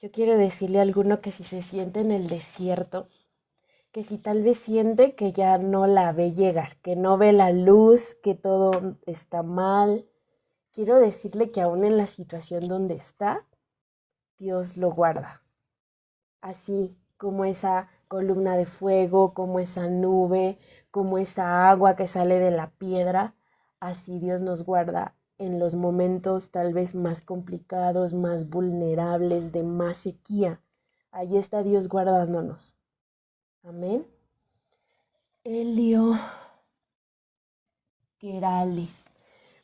Yo quiero decirle a alguno que si se siente en el desierto, que si tal vez siente que ya no la ve llegar, que no ve la luz, que todo está mal, quiero decirle que aún en la situación donde está, Dios lo guarda. Así como esa columna de fuego, como esa nube, como esa agua que sale de la piedra, así Dios nos guarda en los momentos tal vez más complicados, más vulnerables, de más sequía. Ahí está Dios guardándonos. Amén. Elio Querales.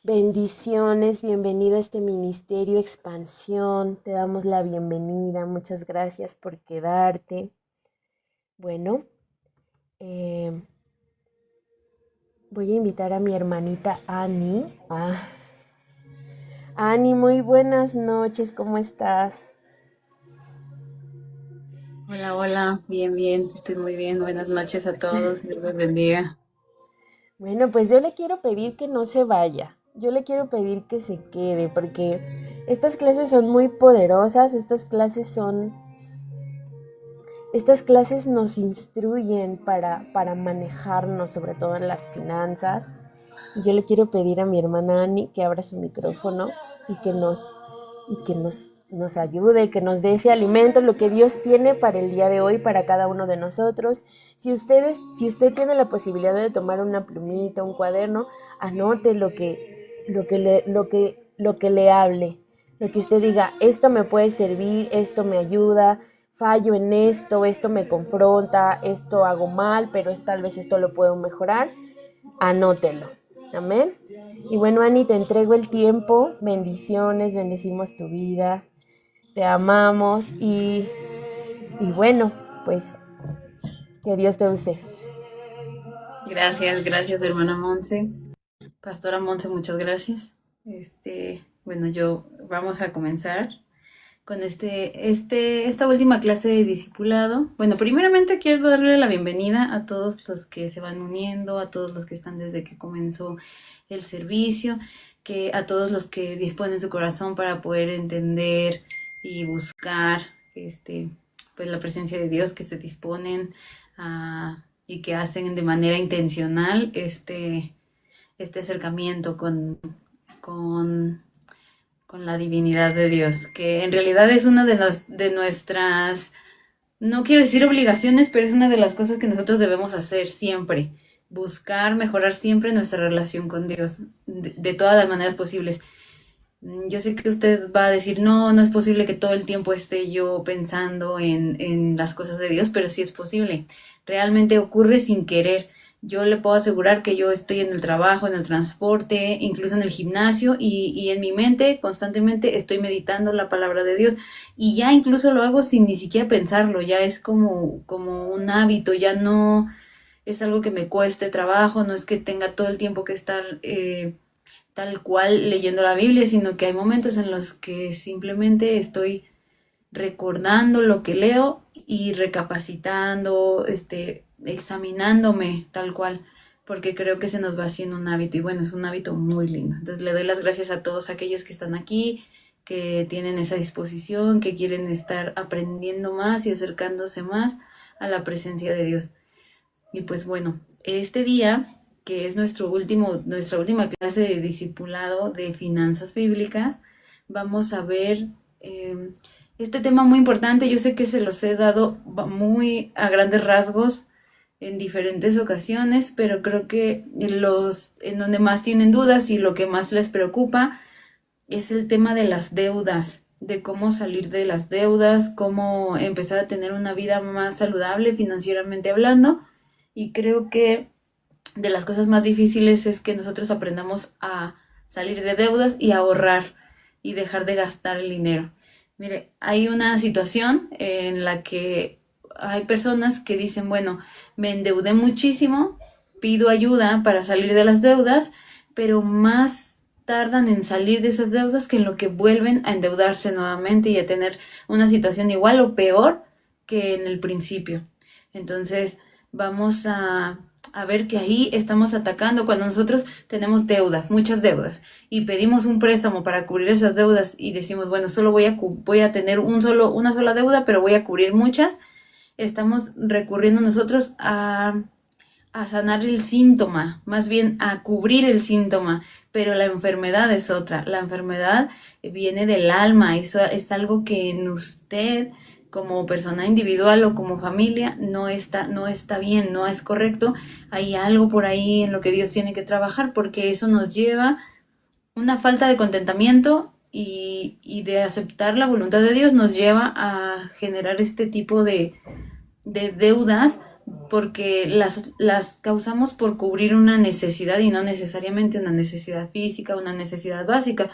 Bendiciones, bienvenido a este ministerio Expansión. Te damos la bienvenida. Muchas gracias por quedarte. Bueno, eh, voy a invitar a mi hermanita Ani. Ani, muy buenas noches, ¿cómo estás? Hola, hola, bien, bien, estoy muy bien. Buenas noches a todos, Dios les bendiga. Bueno, pues yo le quiero pedir que no se vaya. Yo le quiero pedir que se quede porque estas clases son muy poderosas, estas clases nos instruyen para manejarnos, sobre todo en las finanzas. Y yo le quiero pedir a mi hermana Ani que abra su micrófono y nos ayude, que nos dé ese alimento, lo que Dios tiene para el día de hoy, para cada uno de nosotros. Si usted tiene la posibilidad de tomar una plumita, un cuaderno, anote lo que le hable, lo que usted diga, esto me puede servir, esto me ayuda, fallo en esto me confronta, esto hago mal, pero tal vez esto lo puedo mejorar, anótelo. Amén. Y bueno, Ani, te entrego el tiempo. Bendiciones, bendecimos tu vida. Te amamos y bueno, pues que Dios te use. Gracias, gracias, hermana Monse. Pastora Monse, muchas gracias. Bueno, vamos a comenzar con esta última clase de discipulado. Bueno, primeramente quiero darle la bienvenida a todos los que se van uniendo, a todos los que están desde que comenzó el servicio, que a todos los que disponen su corazón para poder entender y buscar, pues la presencia de Dios, que se disponen y que hacen de manera intencional este acercamiento con con la divinidad de Dios, que en realidad es una de nuestras, no quiero decir obligaciones, pero es una de las cosas que nosotros debemos hacer siempre, buscar mejorar siempre nuestra relación con Dios, de todas las maneras posibles. Yo sé que usted va a decir, no, no es posible que todo el tiempo esté yo pensando en las cosas de Dios, pero sí es posible. Realmente ocurre sin querer. Yo le puedo asegurar que yo estoy en el trabajo, en el transporte, incluso en el gimnasio y en mi mente constantemente estoy meditando la palabra de Dios y ya incluso lo hago sin ni siquiera pensarlo, ya es como un hábito, ya no es algo que me cueste trabajo, no es que tenga todo el tiempo que estar tal cual leyendo la Biblia, sino que hay momentos en los que simplemente estoy recordando lo que leo y recapacitando, examinándome tal cual, porque creo que se nos va haciendo un hábito y bueno, es un hábito muy lindo. Entonces le doy las gracias a todos aquellos que están aquí, que tienen esa disposición, que quieren estar aprendiendo más y acercándose más a la presencia de Dios. Y pues bueno, este día, que es nuestra última clase de discipulado de finanzas bíblicas, vamos a ver eh, este tema muy importante. Yo sé que se los he dado muy a grandes rasgos en diferentes ocasiones, pero creo que en donde más tienen dudas y lo que más les preocupa es el tema de las deudas, de cómo salir de las deudas, cómo empezar a tener una vida más saludable financieramente hablando. Y creo que de las cosas más difíciles es que nosotros aprendamos a salir de deudas y a ahorrar y dejar de gastar el dinero. Mire, hay una situación en la que hay personas que dicen, bueno, me endeudé muchísimo, pido ayuda para salir de las deudas, pero más tardan en salir de esas deudas que en lo que vuelven a endeudarse nuevamente y a tener una situación igual o peor que en el principio. Entonces, vamos a ver que ahí estamos atacando cuando nosotros tenemos deudas, muchas deudas, y pedimos un préstamo para cubrir esas deudas y decimos, bueno, solo voy a tener una sola deuda, pero voy a cubrir muchas. Estamos recurriendo nosotros a sanar el síntoma, más bien a cubrir el síntoma, pero la enfermedad es otra. La enfermedad viene del alma, eso es algo que en usted como persona individual o como familia no está bien, no es correcto. Hay algo por ahí en lo que Dios tiene que trabajar, porque eso nos lleva una falta de contentamiento y de aceptar la voluntad de Dios, nos lleva a generar este tipo de deudas, porque las causamos por cubrir una necesidad y no necesariamente una necesidad física, una necesidad básica,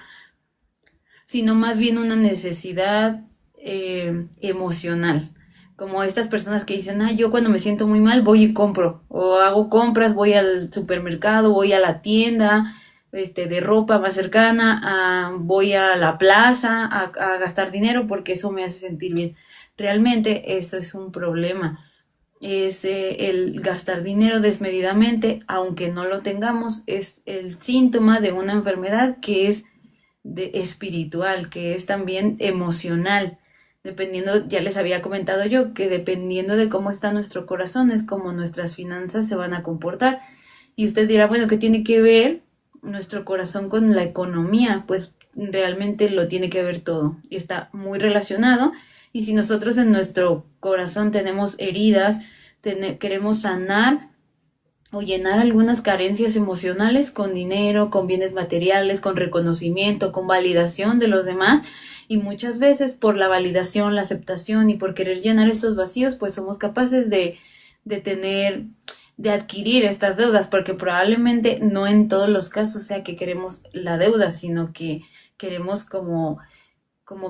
sino más bien una necesidad emocional. Como estas personas que dicen, yo cuando me siento muy mal voy y compro, o hago compras, voy al supermercado, voy a la tienda de ropa más cercana, voy a la plaza a gastar dinero porque eso me hace sentir bien. Realmente eso es un problema, es el gastar dinero desmedidamente, aunque no lo tengamos, es el síntoma de una enfermedad que es espiritual, que es también emocional. Dependiendo, ya les había comentado yo, que dependiendo de cómo está nuestro corazón es como nuestras finanzas se van a comportar. Y usted dirá, bueno, ¿qué tiene que ver nuestro corazón con la economía? Pues realmente lo tiene que ver todo y está muy relacionado. Y si nosotros en nuestro corazón tenemos heridas, queremos sanar o llenar algunas carencias emocionales con dinero, con bienes materiales, con reconocimiento, con validación de los demás, y muchas veces por la validación, la aceptación y por querer llenar estos vacíos, pues somos capaces de adquirir estas deudas, porque probablemente no en todos los casos sea que queremos la deuda, sino que queremos como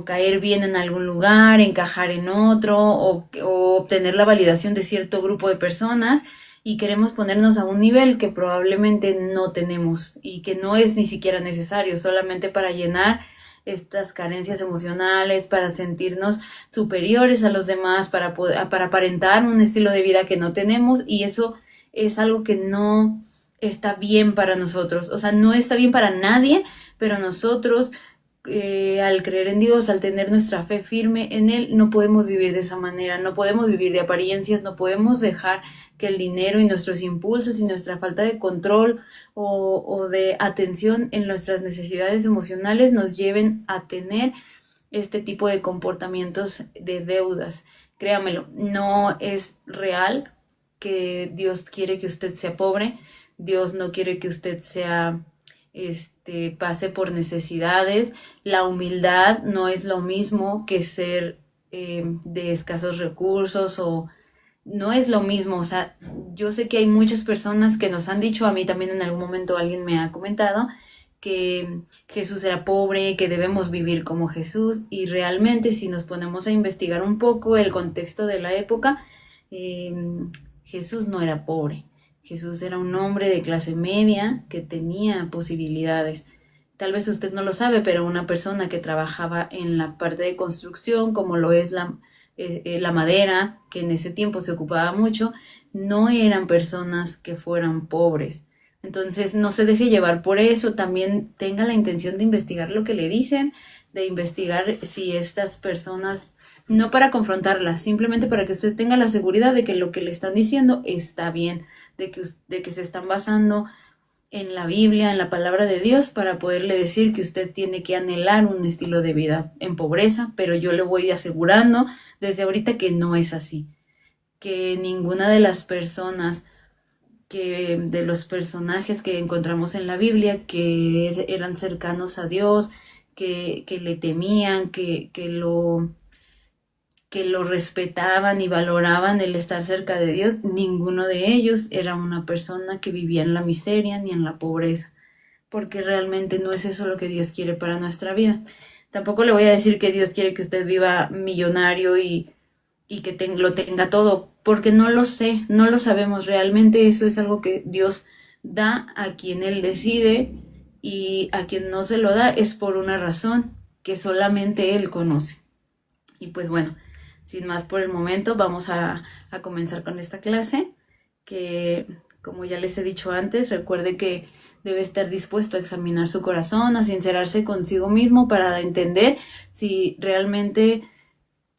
caer bien en algún lugar, encajar en otro o obtener la validación de cierto grupo de personas, y queremos ponernos a un nivel que probablemente no tenemos y que no es ni siquiera necesario, solamente para llenar estas carencias emocionales, para sentirnos superiores a los demás, para aparentar un estilo de vida que no tenemos, y eso es algo que no está bien para nosotros, o sea, no está bien para nadie, pero nosotros al creer en Dios, al tener nuestra fe firme en Él, no podemos vivir de esa manera, no podemos vivir de apariencias, no podemos dejar que el dinero y nuestros impulsos y nuestra falta de control o de atención en nuestras necesidades emocionales nos lleven a tener este tipo de comportamientos de deudas. Créamelo, no es real que Dios quiere que usted sea pobre, Dios no quiere que usted sea pase por necesidades. La humildad no es lo mismo que ser de escasos recursos, o no es lo mismo. O sea, yo sé que hay muchas personas que nos han dicho, a mí también en algún momento alguien me ha comentado que Jesús era pobre, que debemos vivir como Jesús, y realmente si nos ponemos a investigar un poco el contexto de la época, eh, Jesús no era pobre. Jesús era un hombre de clase media que tenía posibilidades. Tal vez usted no lo sabe, pero una persona que trabajaba en la parte de construcción, como lo es la madera, que en ese tiempo se ocupaba mucho, no eran personas que fueran pobres. Entonces no se deje llevar por eso, también tenga la intención de investigar lo que le dicen, de investigar si estas personas, no para confrontarlas, simplemente para que usted tenga la seguridad de que lo que le están diciendo está bien, de que se están basando en la Biblia, en la palabra de Dios, para poderle decir que usted tiene que anhelar un estilo de vida en pobreza, pero yo le voy asegurando desde ahorita que no es así, que ninguna de las personas, de los personajes que encontramos en la Biblia, que eran cercanos a Dios, que le temían, que lo respetaban y valoraban el estar cerca de Dios, ninguno de ellos era una persona que vivía en la miseria ni en la pobreza, porque realmente no es eso lo que Dios quiere para nuestra vida. Tampoco le voy a decir que Dios quiere que usted viva millonario y que lo tenga todo, porque no lo sé, no lo sabemos. Realmente eso es algo que Dios da a quien Él decide, y a quien no se lo da es por una razón que solamente Él conoce. Y pues bueno, sin más por el momento, vamos a comenzar con esta clase que, como ya les he dicho antes, recuerde que debe estar dispuesto a examinar su corazón, a sincerarse consigo mismo para entender si realmente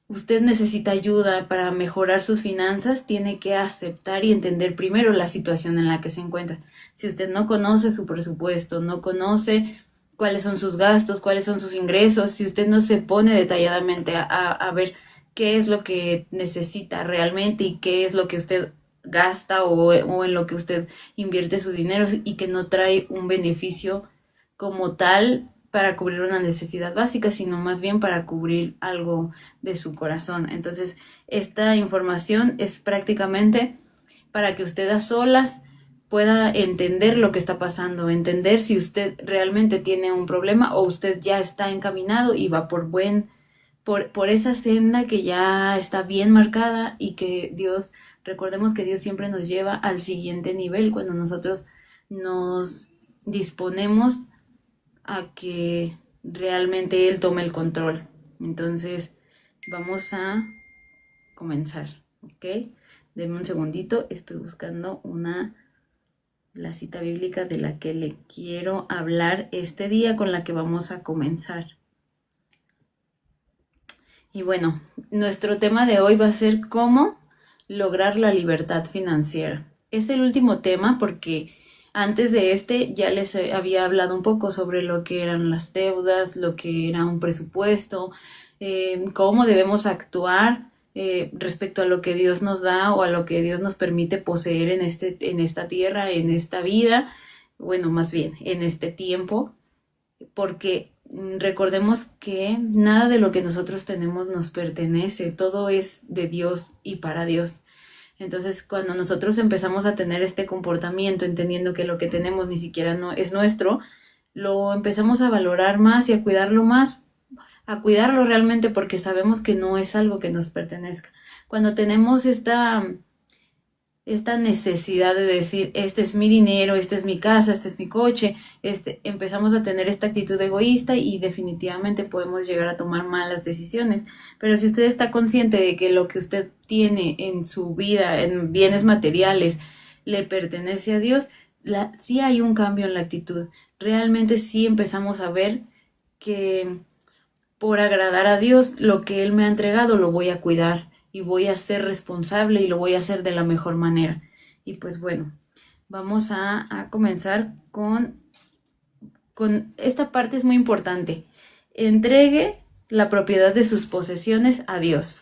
usted necesita ayuda para mejorar sus finanzas. Tiene que aceptar y entender primero la situación en la que se encuentra. Si usted no conoce su presupuesto, no conoce cuáles son sus gastos, cuáles son sus ingresos, si usted no se pone detalladamente a ver qué es lo que necesita realmente y qué es lo que usted gasta o en lo que usted invierte su dinero y que no trae un beneficio como tal para cubrir una necesidad básica, sino más bien para cubrir algo de su corazón. Entonces, esta información es prácticamente para que usted a solas pueda entender lo que está pasando, entender si usted realmente tiene un problema o usted ya está encaminado y va por esa senda que ya está bien marcada y que Dios, recordemos que Dios siempre nos lleva al siguiente nivel cuando nosotros nos disponemos a que realmente Él tome el control. Entonces, vamos a comenzar, ¿ok? Denme un segundito, estoy buscando la cita bíblica de la que le quiero hablar este día, con la que vamos a comenzar. Y bueno, nuestro tema de hoy va a ser cómo lograr la libertad financiera. Es el último tema porque antes de este ya les había hablado un poco sobre lo que eran las deudas, lo que era un presupuesto, cómo debemos actuar respecto a lo que Dios nos da o a lo que Dios nos permite poseer en esta tierra, en esta vida, bueno, más bien en este tiempo, porque recordemos que nada de lo que nosotros tenemos nos pertenece, todo es de Dios y para Dios. Entonces, cuando nosotros empezamos a tener este comportamiento, entendiendo que lo que tenemos ni siquiera no es nuestro, lo empezamos a valorar más, a cuidarlo realmente porque sabemos que no es algo que nos pertenezca. Cuando tenemos esta necesidad de decir, este es mi dinero, esta es mi casa, este es mi coche, empezamos a tener esta actitud egoísta y definitivamente podemos llegar a tomar malas decisiones. Pero si usted está consciente de que lo que usted tiene en su vida, en bienes materiales, le pertenece a Dios, sí hay un cambio en la actitud. Realmente sí empezamos a ver que por agradar a Dios, lo que Él me ha entregado lo voy a cuidar y voy a ser responsable y lo voy a hacer de la mejor manera. Y pues bueno, vamos a comenzar con esta parte. Es muy importante. Entregue la propiedad de sus posesiones a Dios.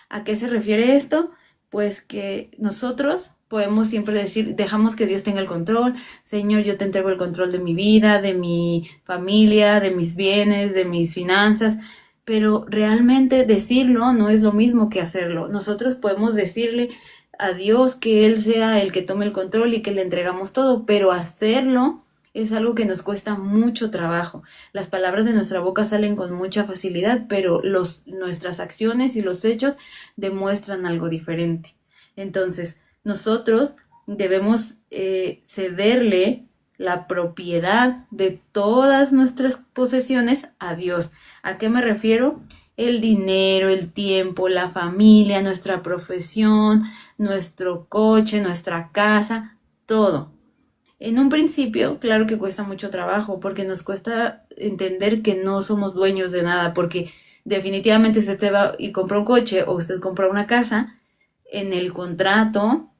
¿A qué se refiere esto? Pues que nosotros podemos siempre decir, dejamos que Dios tenga el control. Señor, yo te entrego el control de mi vida, de mi familia, de mis bienes, de mis finanzas. Pero realmente decirlo no es lo mismo que hacerlo. Nosotros podemos decirle a Dios que Él sea el que tome el control y que le entregamos todo, pero hacerlo es algo que nos cuesta mucho trabajo. Las palabras de nuestra boca salen con mucha facilidad, pero nuestras acciones y los hechos demuestran algo diferente. Entonces, nosotros debemos cederle la propiedad de todas nuestras posesiones a Dios. ¿A qué me refiero? El dinero, el tiempo, la familia, nuestra profesión, nuestro coche, nuestra casa, todo. En un principio, claro que cuesta mucho trabajo porque nos cuesta entender que no somos dueños de nada, porque definitivamente si usted va y compra un coche o usted compra una casa, en el contrato,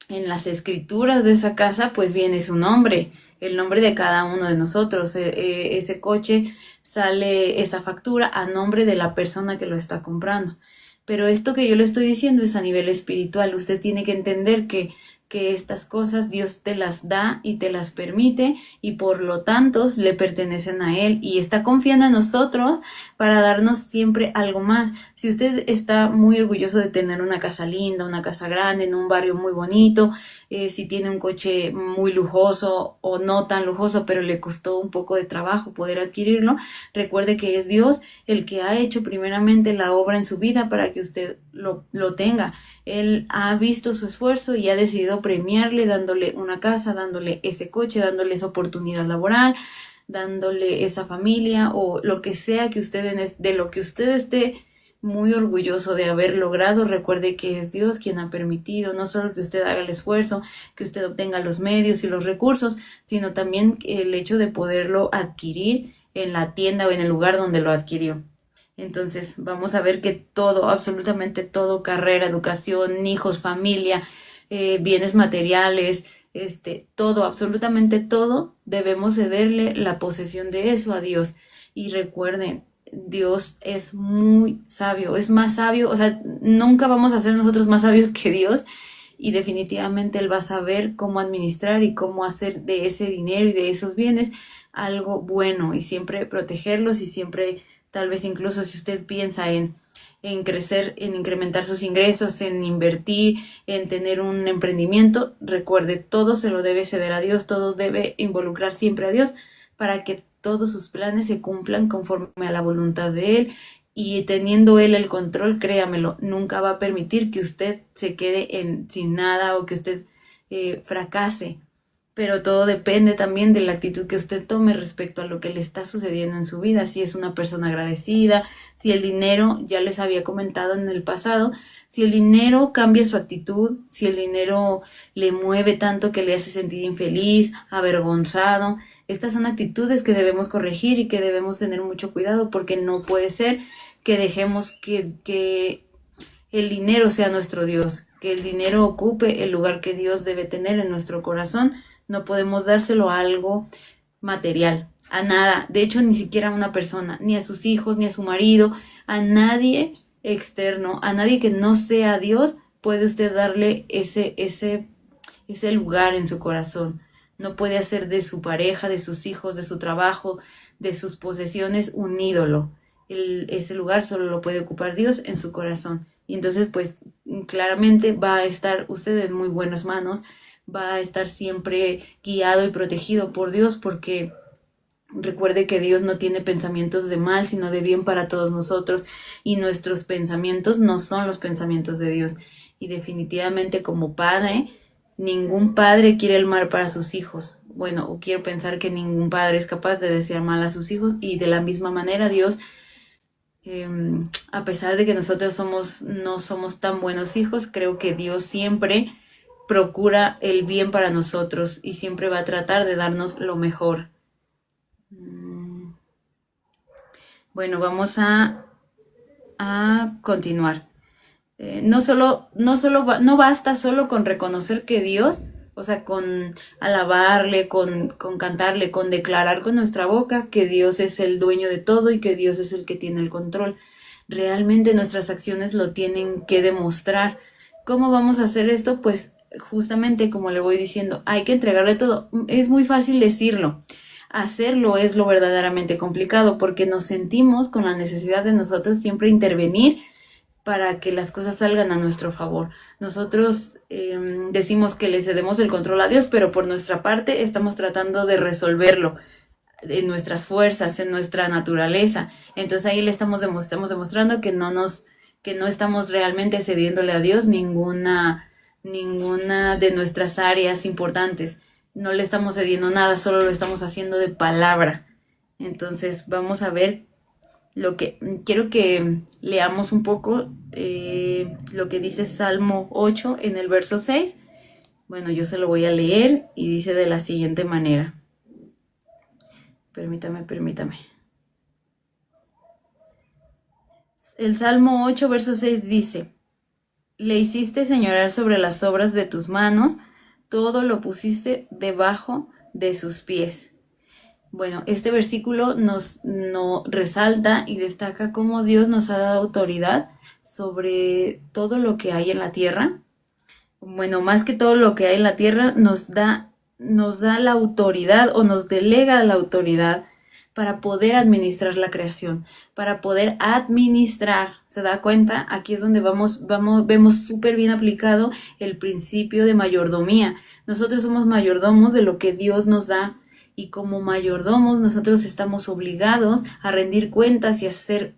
en las escrituras de esa casa, pues viene su nombre, el nombre de cada uno de nosotros. Ese coche sale, esa factura a nombre de la persona que lo está comprando. Pero esto que yo le estoy diciendo es a nivel espiritual. Usted tiene que entender que estas cosas Dios te las da y te las permite y por lo tanto le pertenecen a Él y está confiando en nosotros para darnos siempre algo más. Si usted está muy orgulloso de tener una casa linda, una casa grande, en un barrio muy bonito, si tiene un coche muy lujoso o no tan lujoso, pero le costó un poco de trabajo poder adquirirlo, recuerde que es Dios el que ha hecho primeramente la obra en su vida para que usted lo tenga. Él ha visto su esfuerzo y ha decidido premiarle dándole una casa, dándole ese coche, dándole esa oportunidad laboral, dándole esa familia o lo que sea que usted de lo que usted esté muy orgulloso de haber logrado. Recuerde que es Dios quien ha permitido no solo que usted haga el esfuerzo, que usted obtenga los medios y los recursos, sino también el hecho de poderlo adquirir en la tienda o en el lugar donde lo adquirió. Entonces vamos a ver que todo, absolutamente todo, carrera, educación, hijos, familia, bienes materiales, todo, absolutamente todo, debemos cederle la posesión de eso a Dios. Y recuerden, Dios es muy sabio, es más sabio, o sea, nunca vamos a ser nosotros más sabios que Dios, y definitivamente Él va a saber cómo administrar y cómo hacer de ese dinero y de esos bienes algo bueno, y siempre protegerlos, y siempre, tal vez incluso si usted piensa en crecer, en incrementar sus ingresos, en invertir, en tener un emprendimiento, recuerde, todo se lo debe ceder a Dios, todo debe involucrar siempre a Dios para que todos sus planes se cumplan conforme a la voluntad de Él. Y teniendo Él el control, créamelo, nunca va a permitir que usted se quede sin nada, o que usted fracase. Pero todo depende también de la actitud que usted tome respecto a lo que le está sucediendo en su vida. Si es una persona agradecida, si el dinero, ya les había comentado en el pasado, si el dinero cambia su actitud, si el dinero le mueve tanto que le hace sentir infeliz, avergonzado. Estas son actitudes que debemos corregir y que debemos tener mucho cuidado, porque no puede ser que dejemos que el dinero sea nuestro Dios, que el dinero ocupe el lugar que Dios debe tener en nuestro corazón. No podemos dárselo a algo material, a nada, de hecho ni siquiera a una persona, ni a sus hijos, ni a su marido, a nadie externo, a nadie que no sea Dios, puede usted darle ese lugar en su corazón. No puede hacer de su pareja, de sus hijos, de su trabajo, de sus posesiones un ídolo. Ese lugar solo lo puede ocupar Dios en su corazón. Y entonces, pues, claramente va a estar usted en muy buenas manos, va a estar siempre guiado y protegido por Dios, porque recuerde que Dios no tiene pensamientos de mal, sino de bien para todos nosotros, y nuestros pensamientos no son los pensamientos de Dios. Y definitivamente, como padre, ningún padre quiere el mal para sus hijos. Bueno, o quiero pensar que ningún padre es capaz de desear mal a sus hijos, y de la misma manera Dios, a pesar de que nosotros no somos tan buenos hijos, creo que Dios siempre procura el bien para nosotros y siempre va a tratar de darnos lo mejor. Bueno, vamos a continuar. No basta solo con reconocer que Dios, o sea, con alabarle, con cantarle, con declarar con nuestra boca que Dios es el dueño de todo y que Dios es el que tiene el control. Realmente nuestras acciones lo tienen que demostrar. ¿Cómo vamos a hacer esto? Pues justamente como le voy diciendo, hay que entregarle todo. Es muy fácil decirlo. Hacerlo es lo verdaderamente complicado, porque nos sentimos con la necesidad de nosotros siempre intervenir para que las cosas salgan a nuestro favor. Nosotros decimos que le cedemos el control a Dios, pero por nuestra parte estamos tratando de resolverlo en nuestras fuerzas, en nuestra naturaleza. Entonces ahí estamos demostrando que no estamos realmente cediéndole a Dios ninguna de nuestras áreas importantes. No le estamos cediendo nada, solo lo estamos haciendo de palabra. Entonces vamos a ver quiero que leamos un poco lo que dice Salmo 8 en el verso 6. Bueno, yo se lo voy a leer y dice de la siguiente manera. Permítame. El Salmo 8, verso 6 dice: Le hiciste señorear sobre las obras de tus manos, todo lo pusiste debajo de sus pies. Bueno, este versículo nos resalta y destaca cómo Dios nos ha dado autoridad sobre todo lo que hay en la tierra. Bueno, más que todo lo que hay en la tierra, nos da la autoridad, o nos delega la autoridad para poder administrar la creación, para poder administrar. ¿Se da cuenta? Aquí es donde vemos súper bien aplicado el principio de mayordomía. Nosotros somos mayordomos de lo que Dios nos da, y como mayordomos nosotros estamos obligados a rendir cuentas y a hacer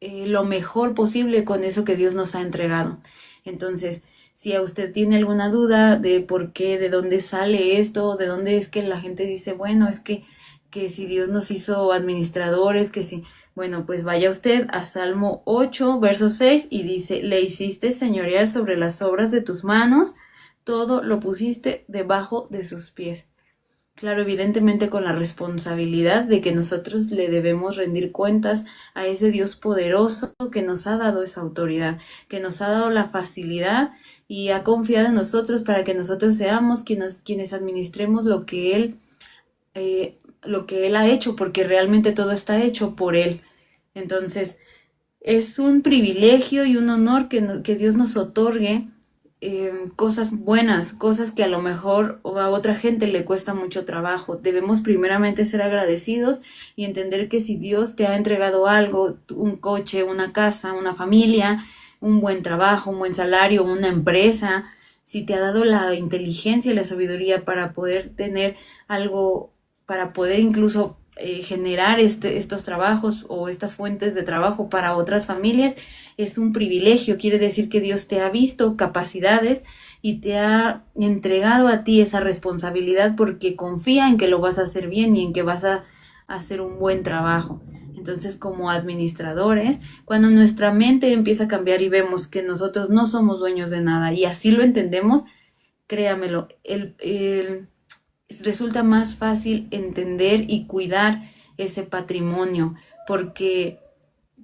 lo mejor posible con eso que Dios nos ha entregado. Entonces, si a usted tiene alguna duda de por qué, de dónde sale esto, de dónde es que la gente dice, bueno, es que que si Dios nos hizo administradores, que si, bueno, pues vaya usted a Salmo 8, verso 6 y dice, le hiciste señorear sobre las obras de tus manos, todo lo pusiste debajo de sus pies. Claro, evidentemente con la responsabilidad de que nosotros le debemos rendir cuentas a ese Dios poderoso que nos ha dado esa autoridad, que nos ha dado la facilidad y ha confiado en nosotros para que nosotros seamos quienes administremos lo que Él ha hecho, porque realmente todo está hecho por Él. Entonces, es un privilegio y un honor que Dios nos otorgue cosas buenas, cosas que a lo mejor o a otra gente le cuesta mucho trabajo. Debemos primeramente ser agradecidos y entender que si Dios te ha entregado algo, un coche, una casa, una familia, un buen trabajo, un buen salario, una empresa, si te ha dado la inteligencia y la sabiduría para poder tener algo, para poder incluso generar estos trabajos o estas fuentes de trabajo para otras familias, es un privilegio. Quiere decir que Dios te ha visto capacidades y te ha entregado a ti esa responsabilidad porque confía en que lo vas a hacer bien y en que vas a hacer un buen trabajo. Entonces, como administradores, cuando nuestra mente empieza a cambiar y vemos que nosotros no somos dueños de nada y así lo entendemos, créamelo, resulta más fácil entender y cuidar ese patrimonio, porque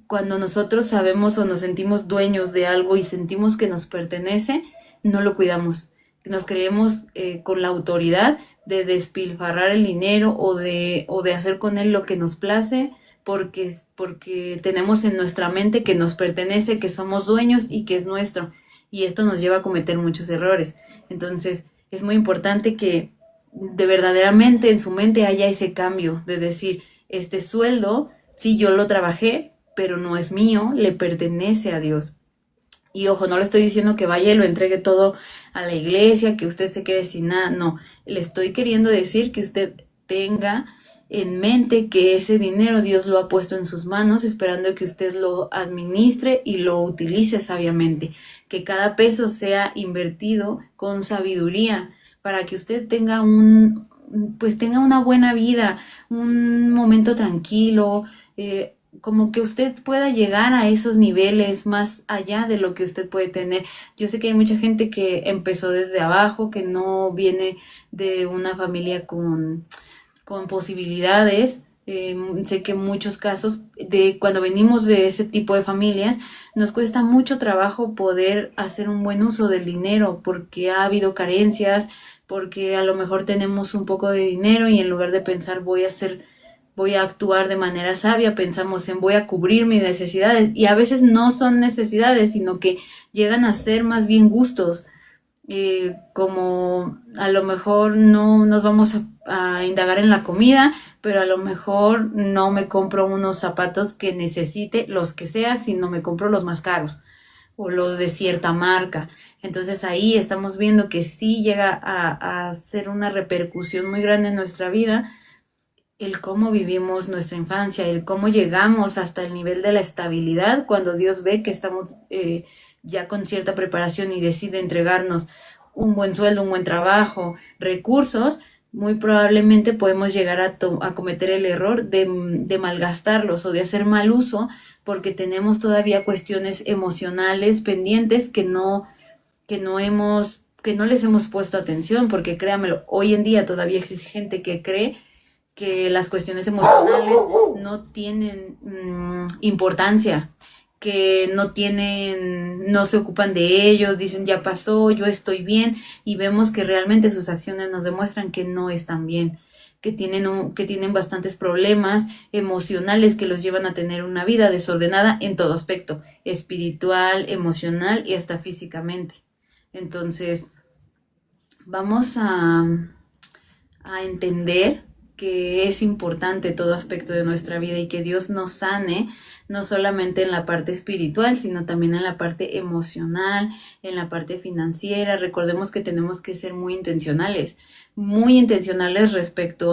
cuando nosotros sabemos o nos sentimos dueños de algo y sentimos que nos pertenece, no lo cuidamos. Nos creemos con la autoridad de despilfarrar el dinero o de hacer con él lo que nos place, porque tenemos en nuestra mente que nos pertenece, que somos dueños y que es nuestro. Y esto nos lleva a cometer muchos errores. Entonces, es muy importante que de verdaderamente en su mente haya ese cambio de decir, este sueldo, sí, yo lo trabajé, pero no es mío, le pertenece a Dios. Y ojo, no le estoy diciendo que vaya y lo entregue todo a la iglesia, que usted se quede sin nada, no. Le estoy queriendo decir que usted tenga en mente que ese dinero Dios lo ha puesto en sus manos, esperando que usted lo administre y lo utilice sabiamente. Que cada peso sea invertido con sabiduría para que usted tenga pues tenga una buena vida, un momento tranquilo, como que usted pueda llegar a esos niveles más allá de lo que usted puede tener. Yo sé que hay mucha gente que empezó desde abajo, que no viene de una familia con posibilidades. Sé que en muchos casos de cuando venimos de ese tipo de familias nos cuesta mucho trabajo poder hacer un buen uso del dinero porque ha habido carencias, porque a lo mejor tenemos un poco de dinero y en lugar de pensar voy a actuar de manera sabia, pensamos en voy a cubrir mis necesidades y a veces no son necesidades, sino que llegan a ser más bien gustos. Como a lo mejor no nos vamos a indagar en la comida, pero a lo mejor no me compro unos zapatos que necesite, los que sea, sino me compro los más caros o los de cierta marca. Entonces ahí estamos viendo que sí llega a ser una repercusión muy grande en nuestra vida el cómo vivimos nuestra infancia, el cómo llegamos hasta el nivel de la estabilidad cuando Dios ve que estamos ya con cierta preparación y decide entregarnos un buen sueldo, un buen trabajo, recursos, muy probablemente podemos llegar a cometer el error de malgastarlos o de hacer mal uso porque tenemos todavía cuestiones emocionales pendientes que no les hemos puesto atención, porque créamelo, hoy en día todavía existe gente que cree que las cuestiones emocionales no tienen importancia, que no se ocupan de ellos, dicen ya pasó, yo estoy bien, y vemos que realmente sus acciones nos demuestran que no están bien, que tienen bastantes problemas emocionales que los llevan a tener una vida desordenada en todo aspecto, espiritual, emocional y hasta físicamente. Entonces, vamos a entender que es importante todo aspecto de nuestra vida y que Dios nos sane, no solamente en la parte espiritual, sino también en la parte emocional, en la parte financiera. Recordemos que tenemos que ser muy intencionales respecto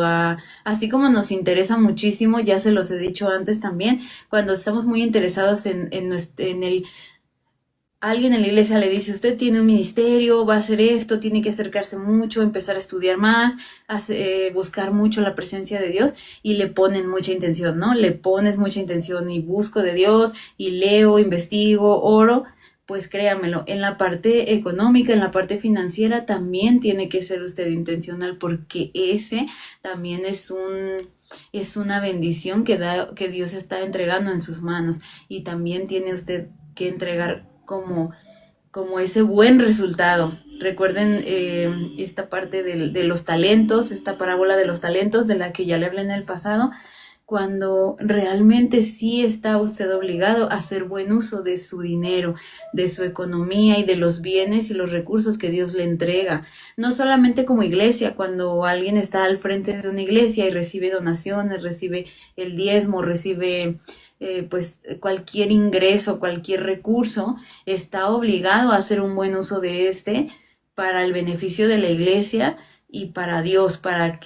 así como nos interesa muchísimo, ya se los he dicho antes también, cuando estamos muy interesados en el alguien en la iglesia le dice, usted tiene un ministerio, va a hacer esto, tiene que acercarse mucho, empezar a estudiar más, buscar mucho la presencia de Dios, y le ponen mucha intención, ¿no? Le pones mucha intención y busco de Dios y leo, investigo, oro. Pues créamelo, en la parte económica, en la parte financiera también tiene que ser usted intencional, porque ese también es una bendición que Dios está entregando en sus manos, y también tiene usted que entregar como ese buen resultado. Recuerden esta parte de los talentos, esta parábola de los talentos de la que ya le hablé en el pasado, cuando realmente sí está usted obligado a hacer buen uso de su dinero, de su economía y de los bienes y los recursos que Dios le entrega. No solamente como iglesia, cuando alguien está al frente de una iglesia y recibe donaciones, recibe el diezmo, recibe pues cualquier ingreso, cualquier recurso, está obligado a hacer un buen uso de para el beneficio de la iglesia y para Dios, para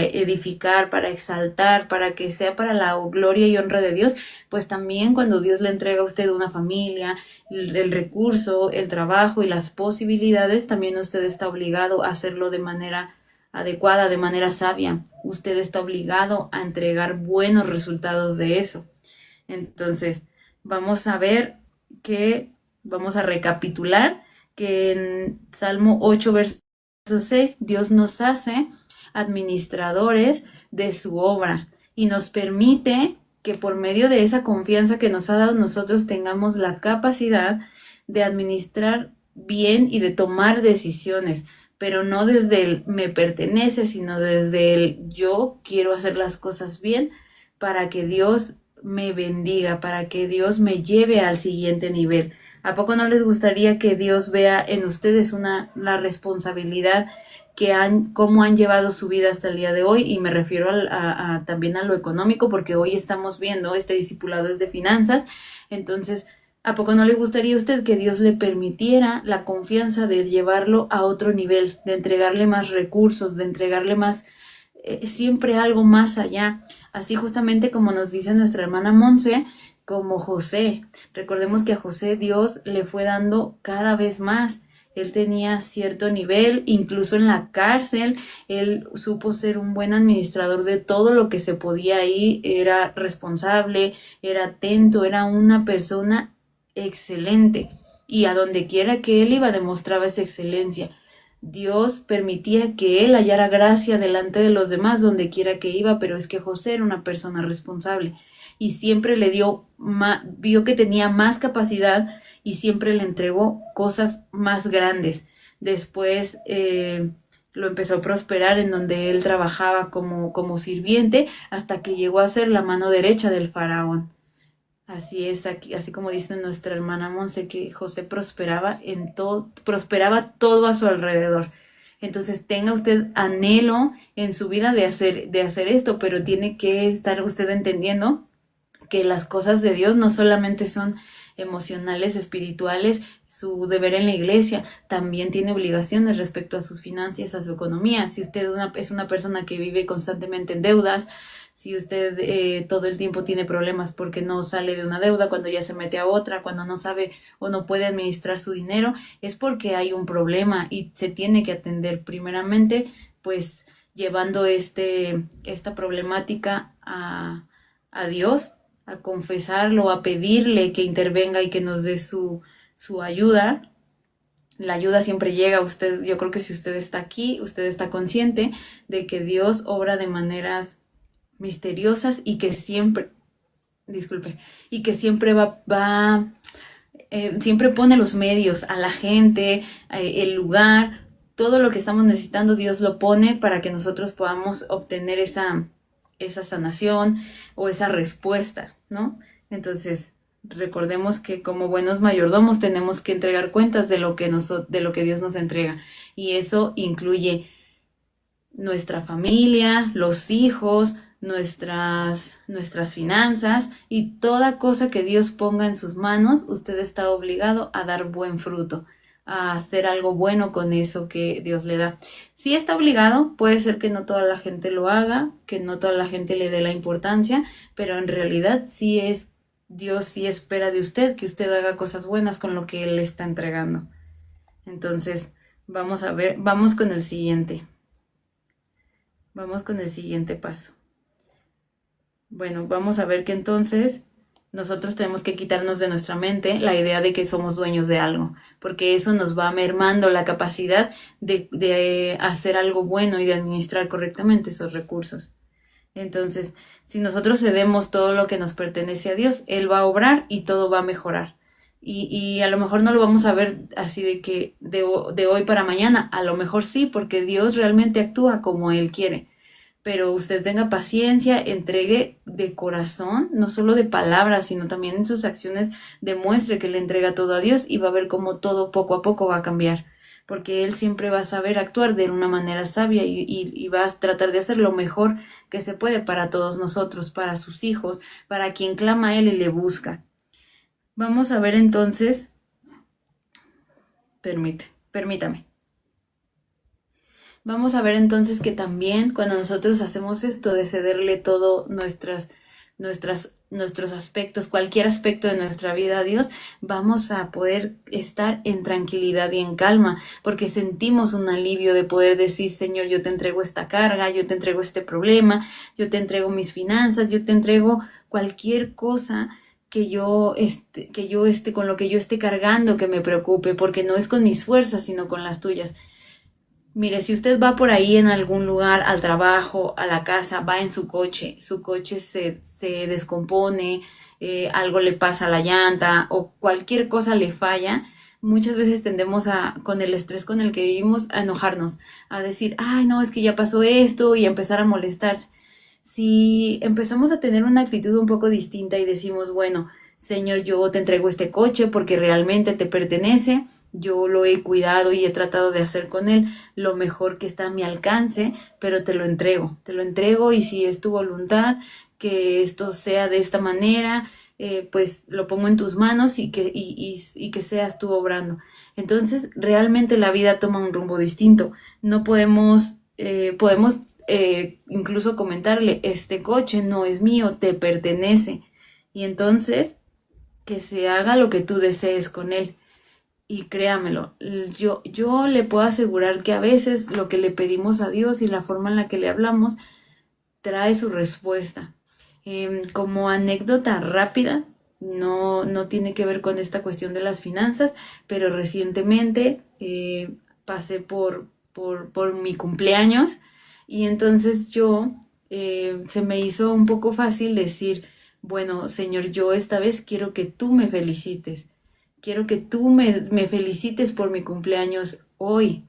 edificar, para exaltar, para que sea para la gloria y honra de Dios. Pues también cuando Dios le entrega a usted una familia, el recurso, el trabajo y las posibilidades, también usted está obligado a hacerlo de manera adecuada, de manera sabia. Usted está obligado a entregar buenos resultados de eso. Entonces, vamos a ver vamos a recapitular que en Salmo 8, verso 6, Dios nos hace administradores de su obra y nos permite que por medio de esa confianza que nos ha dado, nosotros tengamos la capacidad de administrar bien y de tomar decisiones, pero no desde el me pertenece, sino desde el yo quiero hacer las cosas bien para que Dios me bendiga, para que Dios me lleve al siguiente nivel. ¿A poco no les gustaría que Dios vea en ustedes la responsabilidad cómo han llevado su vida hasta el día de hoy? Y me refiero también a lo económico, porque hoy estamos viendo, este discipulado es de finanzas. Entonces, ¿a poco no le gustaría a usted que Dios le permitiera la confianza de llevarlo a otro nivel, de entregarle más recursos, de entregarle más, siempre algo más allá? Así justamente como nos dice nuestra hermana Monse, como José. Recordemos que a José Dios le fue dando cada vez más. Él tenía cierto nivel, incluso en la cárcel, él supo ser un buen administrador de todo lo que se podía ahí, era responsable, era atento, era una persona excelente. Y a donde quiera que él iba demostraba esa excelencia. Dios permitía que él hallara gracia delante de los demás donde quiera que iba, pero es que José era una persona responsable y siempre vio que tenía más capacidad y siempre le entregó cosas más grandes. Después lo empezó a prosperar en donde él trabajaba como sirviente hasta que llegó a ser la mano derecha del faraón. Así es, así como dice nuestra hermana Monse, que José prosperaba prosperaba todo a su alrededor. Entonces tenga usted anhelo en su vida de hacer esto, pero tiene que estar usted entendiendo que las cosas de Dios no solamente son emocionales, espirituales, su deber en la iglesia, también tiene obligaciones respecto a sus finanzas, a su economía. Si usted es una persona que vive constantemente en deudas, si usted todo el tiempo tiene problemas porque no sale de una deuda, cuando ya se mete a otra, cuando no sabe o no puede administrar su dinero, es porque hay un problema y se tiene que atender primeramente, pues llevando esta problemática a Dios, a confesarlo, a pedirle que intervenga y que nos dé su ayuda. La ayuda siempre llega a usted. Yo creo que si usted está aquí, usted está consciente de que Dios obra de maneras misteriosas y que siempre, disculpe, y que siempre siempre pone los medios, a la gente, el lugar, todo lo que estamos necesitando, Dios lo pone para que nosotros podamos obtener esa sanación o esa respuesta, ¿no? Entonces, recordemos que como buenos mayordomos tenemos que entregar cuentas de lo que Dios nos entrega, y eso incluye nuestra familia, los hijos, nuestras finanzas y toda cosa que Dios ponga en sus manos. Usted está obligado a dar buen fruto, a hacer algo bueno con eso que Dios le da. Sí está obligado, puede ser que no toda la gente lo haga, que no toda la gente le dé la importancia, pero en realidad sí es Dios sí espera de usted que usted haga cosas buenas con lo que Él le está entregando. Entonces, vamos a ver, vamos con el siguiente paso. Bueno, vamos a ver que entonces nosotros tenemos que quitarnos de nuestra mente la idea de que somos dueños de algo, porque eso nos va mermando la capacidad de hacer algo bueno y de administrar correctamente esos recursos. Entonces, si nosotros cedemos todo lo que nos pertenece a Dios, Él va a obrar y todo va a mejorar. Y a lo mejor no lo vamos a ver así de que de hoy para mañana, a lo mejor sí, porque Dios realmente actúa como Él quiere. Pero usted tenga paciencia, entregue de corazón, no solo de palabras, sino también en sus acciones, demuestre que le entrega todo a Dios y va a ver cómo todo poco a poco va a cambiar. Porque Él siempre va a saber actuar de una manera sabia y va a tratar de hacer lo mejor que se puede para todos nosotros, para sus hijos, para quien clama a Él y le busca. Vamos a ver entonces, permítame. Vamos a ver entonces que también cuando nosotros hacemos esto de cederle todo nuestros aspectos, cualquier aspecto de nuestra vida a Dios, vamos a poder estar en tranquilidad y en calma, porque sentimos un alivio de poder decir, Señor, yo te entrego esta carga, yo te entrego este problema, yo te entrego mis finanzas, yo te entrego cualquier cosa con lo que yo esté cargando, que me preocupe, porque no es con mis fuerzas, sino con las tuyas. Mire, si usted va por ahí en algún lugar, al trabajo, a la casa, va en su coche se descompone, algo le pasa a la llanta o cualquier cosa le falla, muchas veces tendemos con el estrés con el que vivimos, a enojarnos, a decir, ay, no, es que ya pasó esto y a empezar a molestarse. Si empezamos a tener una actitud un poco distinta y decimos, bueno, Señor, yo te entrego este coche porque realmente te pertenece, yo lo he cuidado y he tratado de hacer con él lo mejor que está a mi alcance, pero te lo entrego y si es tu voluntad que esto sea de esta manera, pues lo pongo en tus manos y que seas tú obrando. Entonces, realmente la vida toma un rumbo distinto. No podemos incluso comentarle, este coche no es mío, te pertenece. Y entonces que se haga lo que tú desees con él. Y créamelo, yo le puedo asegurar que a veces lo que le pedimos a Dios y la forma en la que le hablamos trae su respuesta. Como anécdota rápida, no tiene que ver con esta cuestión de las finanzas, pero recientemente pasé por mi cumpleaños y entonces se me hizo un poco fácil decir, bueno, Señor, yo esta vez quiero que tú me felicites. Quiero que tú me felicites por mi cumpleaños hoy.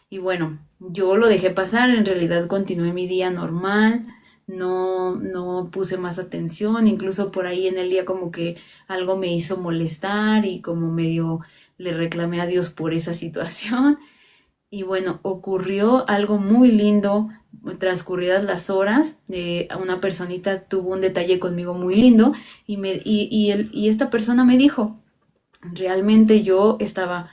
Y bueno, yo lo dejé pasar, en realidad continué mi día normal, no puse más atención, incluso por ahí en el día como que algo me hizo molestar y como medio le reclamé a Dios por esa situación. Y bueno, ocurrió algo muy lindo, transcurridas las horas, una personita tuvo un detalle conmigo muy lindo y esta persona me dijo, realmente yo estaba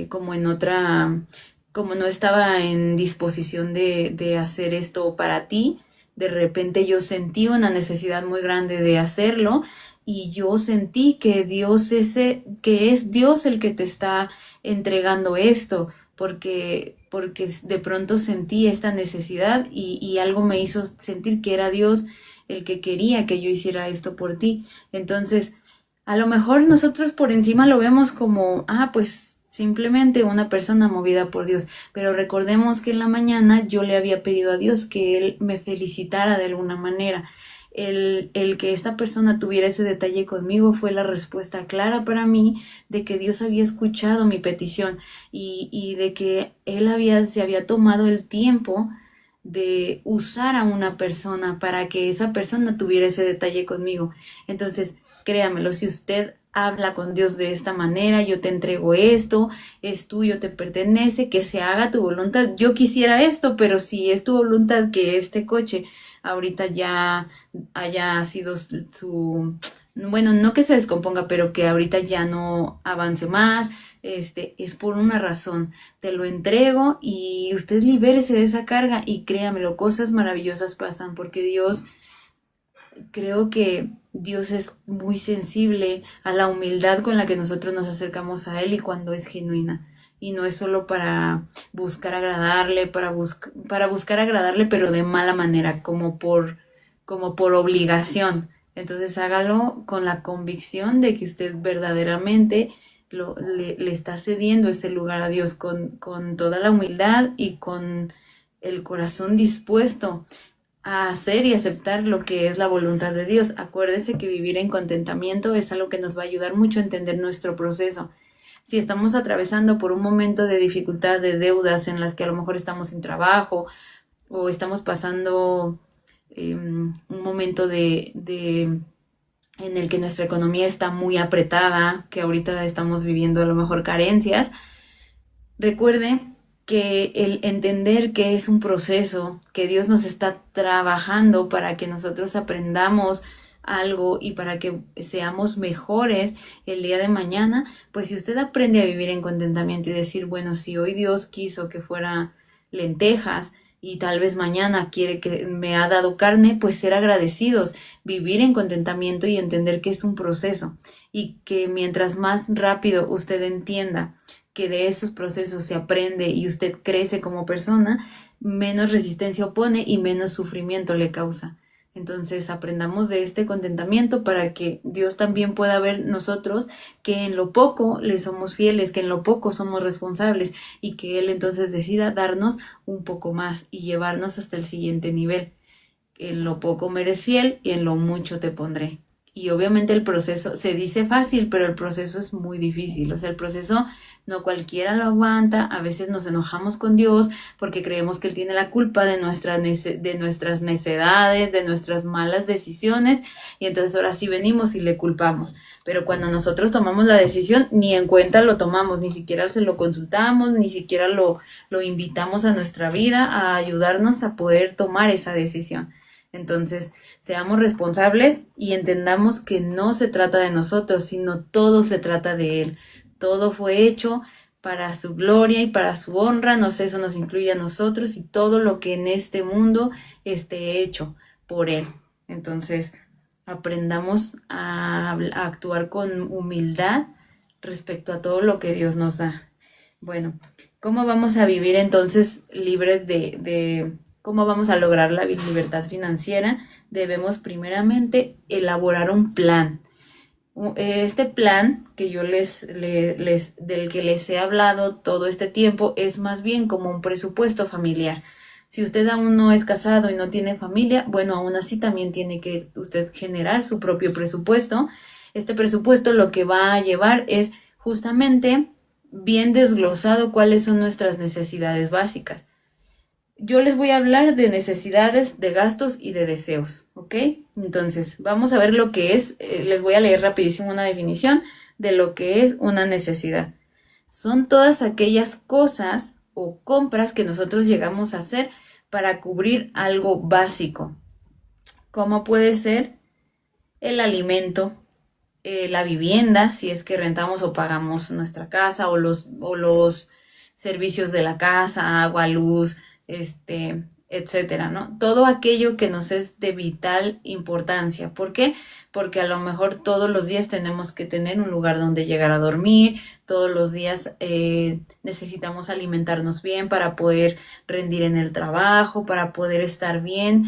como en otra, como no estaba en disposición de hacer esto para ti, de repente yo sentí una necesidad muy grande de hacerlo y yo sentí que es Dios el que te está entregando esto, porque de pronto sentí esta necesidad y algo me hizo sentir que era Dios el que quería que yo hiciera esto por ti. Entonces, a lo mejor nosotros por encima lo vemos como, pues simplemente una persona movida por Dios, pero recordemos que en la mañana yo le había pedido a Dios que Él me felicitara de alguna manera. El que esta persona tuviera ese detalle conmigo fue la respuesta clara para mí de que Dios había escuchado mi petición y de que se había tomado el tiempo de usar a una persona para que esa persona tuviera ese detalle conmigo. Entonces, créamelo, si usted habla con Dios de esta manera, yo te entrego esto, es tuyo, te pertenece, que se haga tu voluntad. Yo quisiera esto, pero si es tu voluntad que este coche ahorita ya haya sido bueno, no que se descomponga, pero que ahorita ya no avance más, es por una razón. Te lo entrego y usted libérese de esa carga y créamelo, cosas maravillosas pasan porque Dios creo que Dios es muy sensible a la humildad con la que nosotros nos acercamos a Él y cuando es genuina. Y no es solo para buscar agradarle, para buscar agradarle, pero de mala manera, como por obligación. Entonces hágalo con la convicción de que usted verdaderamente le está cediendo ese lugar a Dios con toda la humildad y con el corazón dispuesto a hacer y aceptar lo que es la voluntad de Dios. Acuérdese que vivir en contentamiento es algo que nos va a ayudar mucho a entender nuestro proceso. Si estamos atravesando por un momento de dificultad, de deudas en las que a lo mejor estamos sin trabajo o estamos pasando un momento en el que nuestra economía está muy apretada, que ahorita estamos viviendo a lo mejor carencias, recuerde que el entender que es un proceso, que Dios nos está trabajando para que nosotros aprendamos algo y para que seamos mejores el día de mañana, pues si usted aprende a vivir en contentamiento y decir, bueno, si hoy Dios quiso que fuera lentejas y tal vez mañana quiere que me ha dado carne, pues ser agradecidos, vivir en contentamiento y entender que es un proceso y que mientras más rápido usted entienda que de esos procesos se aprende y usted crece como persona, menos resistencia opone y menos sufrimiento le causa. Entonces aprendamos de este contentamiento para que Dios también pueda ver nosotros que en lo poco le somos fieles, que en lo poco somos responsables y que Él entonces decida darnos un poco más y llevarnos hasta el siguiente nivel. En lo poco me eres fiel y en lo mucho te pondré. Y obviamente el proceso se dice fácil, pero el proceso es muy difícil. O sea, el proceso no cualquiera lo aguanta. A veces nos enojamos con Dios porque creemos que Él tiene la culpa de nuestras necedades, de nuestras malas decisiones. Y entonces ahora sí venimos y le culpamos. Pero cuando nosotros tomamos la decisión, ni en cuenta lo tomamos, ni siquiera se lo consultamos, ni siquiera lo invitamos a nuestra vida a ayudarnos a poder tomar esa decisión. Entonces, seamos responsables y entendamos que no se trata de nosotros, sino todo se trata de Él. Todo fue hecho para su gloria y para su honra, no sé, eso nos incluye a nosotros y todo lo que en este mundo esté hecho por Él. Entonces, aprendamos a actuar con humildad respecto a todo lo que Dios nos da. Bueno, ¿cómo vamos a vivir entonces libres cómo vamos a lograr la libertad financiera? Debemos primeramente elaborar un plan. Este plan que yo del que les he hablado todo este tiempo es más bien como un presupuesto familiar. Si usted aún no es casado y no tiene familia, bueno, aún así también tiene que usted generar su propio presupuesto. Este presupuesto lo que va a llevar es justamente bien desglosado cuáles son nuestras necesidades básicas. Yo les voy a hablar de necesidades, de gastos y de deseos, ¿ok? Entonces, vamos a ver lo que es, les voy a leer rapidísimo una definición de lo que es una necesidad. Son todas aquellas cosas o compras que nosotros llegamos a hacer para cubrir algo básico, como puede ser el alimento, la vivienda, si es que rentamos o pagamos nuestra casa, o los servicios de la casa, agua, luz, etcétera, ¿no? Todo aquello que nos es de vital importancia. ¿Por qué? Porque a lo mejor todos los días tenemos que tener un lugar donde llegar a dormir, todos los días necesitamos alimentarnos bien para poder rendir en el trabajo, para poder estar bien.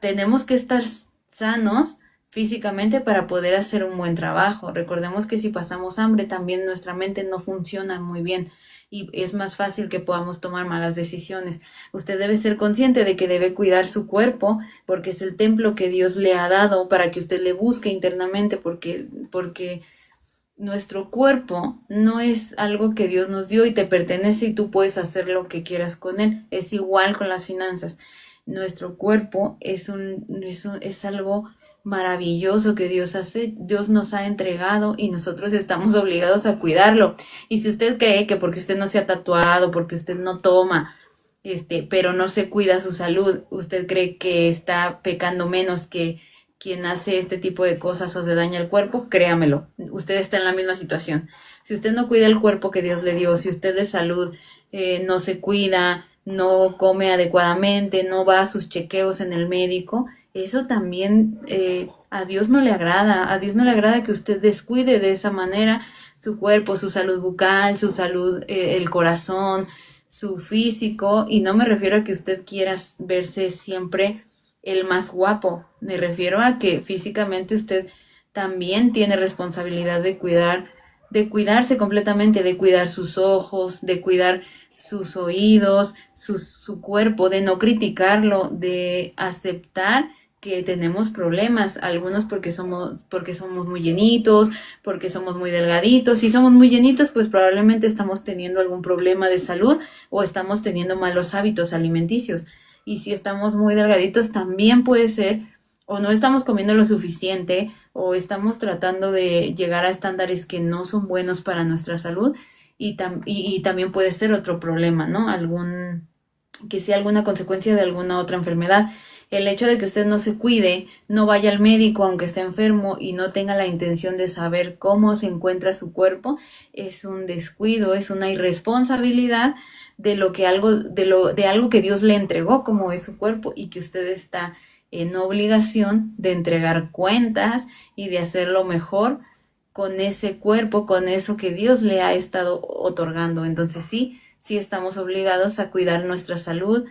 Tenemos que estar sanos físicamente para poder hacer un buen trabajo. Recordemos que si pasamos hambre también nuestra mente no funciona muy bien y es más fácil que podamos tomar malas decisiones. Usted debe ser consciente de que debe cuidar su cuerpo porque es el templo que Dios le ha dado para que usted le busque internamente porque nuestro cuerpo no es algo que Dios nos dio y te pertenece y tú puedes hacer lo que quieras con él. Es igual con las finanzas. Nuestro cuerpo es algo maravilloso que Dios hace, Dios nos ha entregado y nosotros estamos obligados a cuidarlo. Y si usted cree que porque usted no se ha tatuado, porque usted no toma, pero no se cuida su salud, usted cree que está pecando menos que quien hace este tipo de cosas o se daña el cuerpo, créamelo, usted está en la misma situación. Si usted no cuida el cuerpo que Dios le dio, si usted de salud no se cuida, no come adecuadamente, no va a sus chequeos en el médico, eso también a Dios no le agrada. A Dios no le agrada que usted descuide de esa manera su cuerpo, su salud bucal, su salud, el corazón, su físico. Y no me refiero a que usted quiera verse siempre el más guapo. Me refiero a que físicamente usted también tiene responsabilidad de cuidarse completamente, de cuidar sus ojos, de cuidar sus oídos, su cuerpo, de no criticarlo, de aceptar que tenemos problemas, algunos porque somos muy llenitos, porque somos muy delgaditos. Si somos muy llenitos, pues probablemente estamos teniendo algún problema de salud o estamos teniendo malos hábitos alimenticios. Y si estamos muy delgaditos, también puede ser o no estamos comiendo lo suficiente o estamos tratando de llegar a estándares que no son buenos para nuestra salud y también puede ser otro problema, ¿no? Que sea alguna consecuencia de alguna otra enfermedad. El hecho de que usted no se cuide, no vaya al médico aunque esté enfermo y no tenga la intención de saber cómo se encuentra su cuerpo, es un descuido, es una irresponsabilidad de algo que Dios le entregó como es su cuerpo y que usted está en obligación de entregar cuentas y de hacerlo mejor con ese cuerpo, con eso que Dios le ha estado otorgando. Entonces sí estamos obligados a cuidar nuestra salud,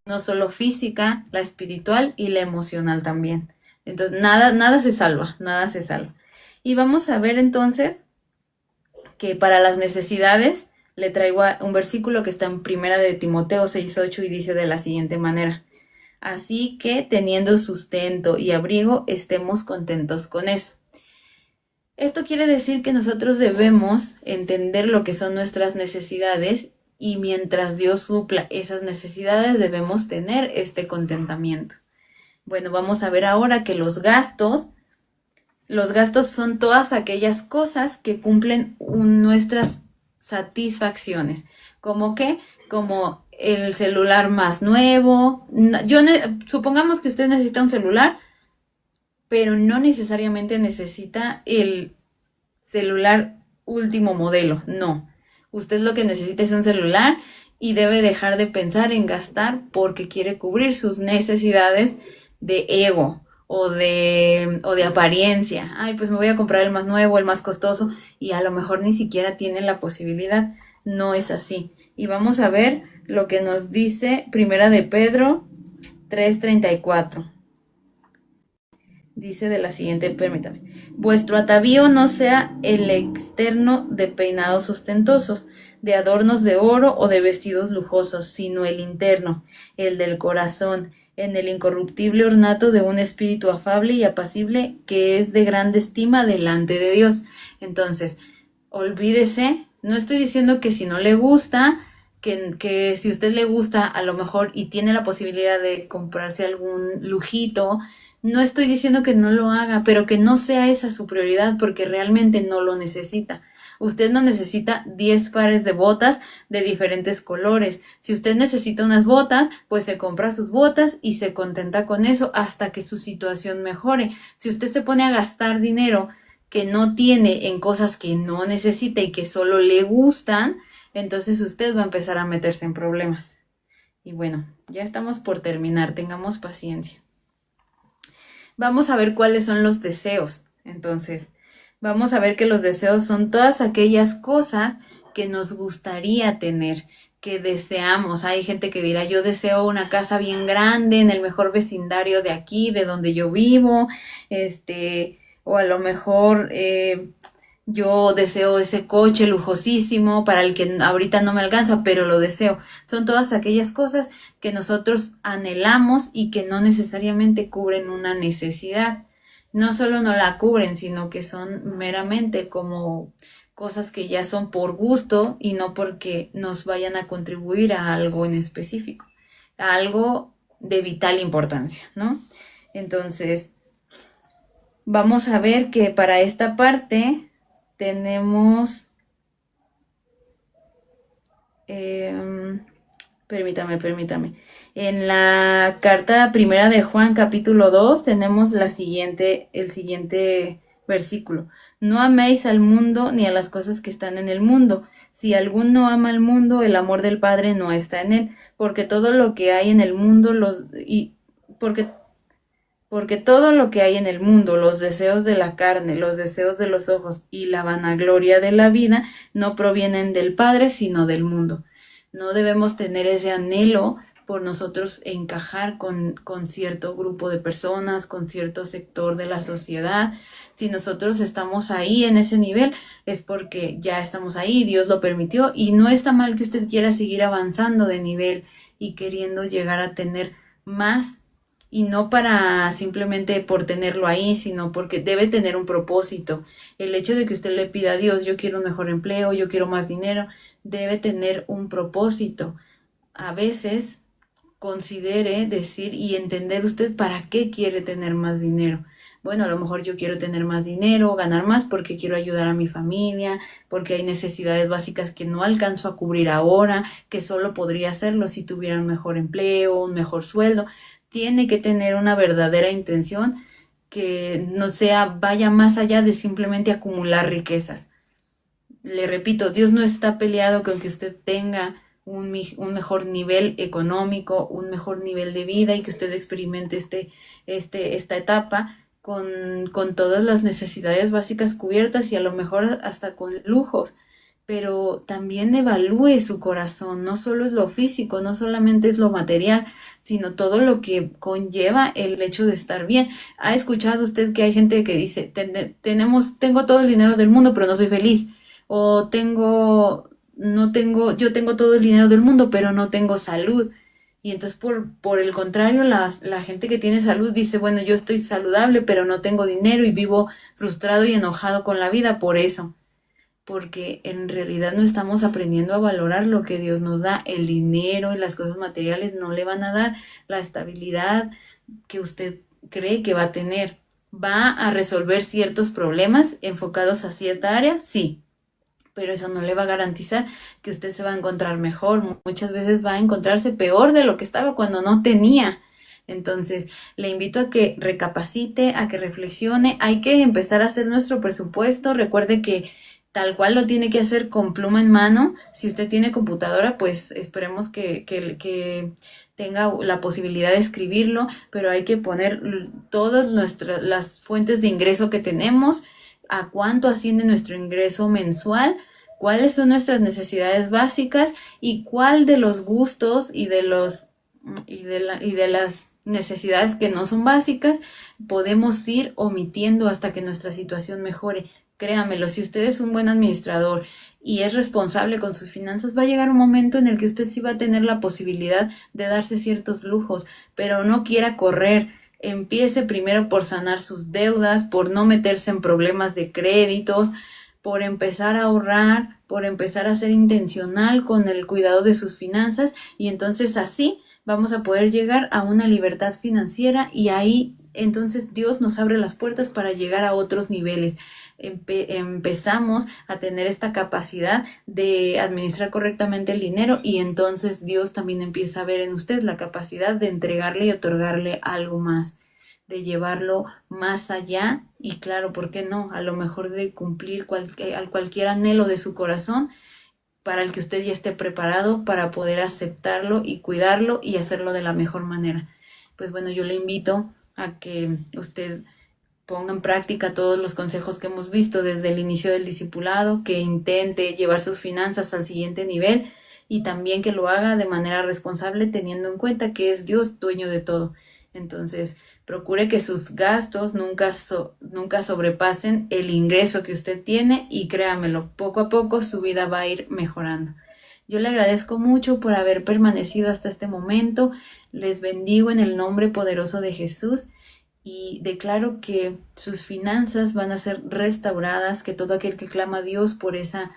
no solo física, la espiritual y la emocional también. Entonces nada se salva, nada se salva. Y vamos a ver entonces que para las necesidades le traigo un versículo que está en primera de Timoteo 6:8 y dice de la siguiente manera: así que teniendo sustento y abrigo, estemos contentos con eso. Esto quiere decir que nosotros debemos entender lo que son nuestras necesidades y mientras Dios supla esas necesidades debemos tener este contentamiento. Bueno, vamos a ver ahora que los gastos son todas aquellas cosas que cumplen nuestras satisfacciones. ¿Cómo qué? Como el celular más nuevo. Supongamos que usted necesita un celular, pero no necesariamente necesita el celular último modelo, no. Usted lo que necesita es un celular y debe dejar de pensar en gastar porque quiere cubrir sus necesidades de ego o de apariencia. Ay, pues me voy a comprar el más nuevo, el más costoso, y a lo mejor ni siquiera tiene la posibilidad. No es así. Y vamos a ver lo que nos dice Primera de Pedro 3:34. Dice de la siguiente, permítame: vuestro atavío no sea el externo de peinados ostentosos, de adornos de oro o de vestidos lujosos, sino el interno, el del corazón, en el incorruptible ornato de un espíritu afable y apacible que es de grande estima delante de Dios. Entonces, olvídese, no estoy diciendo que si no le gusta, que si usted le gusta a lo mejor y tiene la posibilidad de comprarse algún lujito, no estoy diciendo que no lo haga, pero que no sea esa su prioridad porque realmente no lo necesita. Usted no necesita 10 pares de botas de diferentes colores. Si usted necesita unas botas, pues se compra sus botas y se contenta con eso hasta que su situación mejore. Si usted se pone a gastar dinero que no tiene en cosas que no necesita y que solo le gustan, entonces usted va a empezar a meterse en problemas. Y bueno, ya estamos por terminar, tengamos paciencia. Vamos a ver cuáles son los deseos. Entonces, vamos a ver que los deseos son todas aquellas cosas que nos gustaría tener, que deseamos. Hay gente que dirá, yo deseo una casa bien grande en el mejor vecindario de aquí, de donde yo vivo, o a lo mejor yo deseo ese coche lujosísimo para el que ahorita no me alcanza, pero lo deseo. Son todas aquellas cosas que nosotros anhelamos y que no necesariamente cubren una necesidad. No solo no la cubren, sino que son meramente como cosas que ya son por gusto y no porque nos vayan a contribuir a algo en específico, a algo de vital importancia, ¿no? Entonces, vamos a ver que para esta parte tenemos, permítame, en la carta primera de Juan capítulo 2 tenemos el siguiente versículo: no améis al mundo ni a las cosas que están en el mundo. Si alguno ama al mundo, el amor del Padre no está en él, porque todo lo que hay en el mundo porque porque todo lo que hay en el mundo, los deseos de la carne, los deseos de los ojos y la vanagloria de la vida, no provienen del Padre, sino del mundo. No debemos tener ese anhelo por nosotros encajar con cierto grupo de personas, con cierto sector de la sociedad. Si nosotros estamos ahí en ese nivel, es porque ya estamos ahí, Dios lo permitió, y no está mal que usted quiera seguir avanzando de nivel y queriendo llegar a tener más, y no para simplemente por tenerlo ahí, sino porque debe tener un propósito. El hecho de que usted le pida a Dios, yo quiero un mejor empleo, yo quiero más dinero, debe tener un propósito. A veces considere decir y entender usted para qué quiere tener más dinero. Bueno, a lo mejor yo quiero tener más dinero, ganar más porque quiero ayudar a mi familia, porque hay necesidades básicas que no alcanzo a cubrir ahora, que solo podría hacerlo si tuviera un mejor empleo, un mejor sueldo. Tiene que tener una verdadera intención que no sea, vaya más allá de simplemente acumular riquezas. Le repito, Dios no está peleado con que usted tenga un mejor nivel económico, un mejor nivel de vida y que usted experimente esta etapa con todas las necesidades básicas cubiertas y a lo mejor hasta con lujos. Pero también evalúe su corazón, no solo es lo físico, no solamente es lo material, sino todo lo que conlleva el hecho de estar bien. ¿Ha escuchado usted que hay gente que dice, tengo todo el dinero del mundo, pero no soy feliz? O no tengo, yo tengo todo el dinero del mundo, pero no tengo salud. Y entonces por el contrario, la gente que tiene salud dice, bueno, yo estoy saludable, pero no tengo dinero y vivo frustrado y enojado con la vida por eso. Porque en realidad no estamos aprendiendo a valorar lo que Dios nos da. El dinero y las cosas materiales no le van a dar la estabilidad que usted cree que va a tener. ¿Va a resolver ciertos problemas enfocados a cierta área? Sí, pero eso no le va a garantizar que usted se va a encontrar mejor. Muchas veces va a encontrarse peor de lo que estaba cuando no tenía. Entonces, le invito a que recapacite, a que reflexione. Hay que empezar a hacer nuestro presupuesto. Recuerde que tal cual lo tiene que hacer con pluma en mano. Si usted tiene computadora, pues esperemos que tenga la posibilidad de escribirlo, pero hay que poner todas las fuentes de ingreso que tenemos, a cuánto asciende nuestro ingreso mensual, cuáles son nuestras necesidades básicas y cuál de los gustos y de las necesidades que no son básicas podemos ir omitiendo hasta que nuestra situación mejore. Créamelo, si usted es un buen administrador y es responsable con sus finanzas, va a llegar un momento en el que usted sí va a tener la posibilidad de darse ciertos lujos, pero no quiera correr. Empiece primero por sanar sus deudas, por no meterse en problemas de créditos, por empezar a ahorrar, por empezar a ser intencional con el cuidado de sus finanzas, y entonces así vamos a poder llegar a una libertad financiera, y ahí entonces Dios nos abre las puertas para llegar a otros niveles. Empezamos a tener esta capacidad de administrar correctamente el dinero, y entonces Dios también empieza a ver en usted la capacidad de entregarle y otorgarle algo más, de llevarlo más allá, y claro, ¿por qué no? A lo mejor de cumplir cualquier anhelo de su corazón, para el que usted ya esté preparado para poder aceptarlo y cuidarlo y hacerlo de la mejor manera. Pues bueno, yo le invito a que usted ponga en práctica todos los consejos que hemos visto desde el inicio del discipulado, que intente llevar sus finanzas al siguiente nivel, y también que lo haga de manera responsable, teniendo en cuenta que es Dios dueño de todo. Entonces, procure que sus gastos nunca sobrepasen el ingreso que usted tiene, y créamelo, poco a poco su vida va a ir mejorando. Yo le agradezco mucho por haber permanecido hasta este momento. Les bendigo en el nombre poderoso de Jesús y declaro que sus finanzas van a ser restauradas, que todo aquel que clama a Dios por esa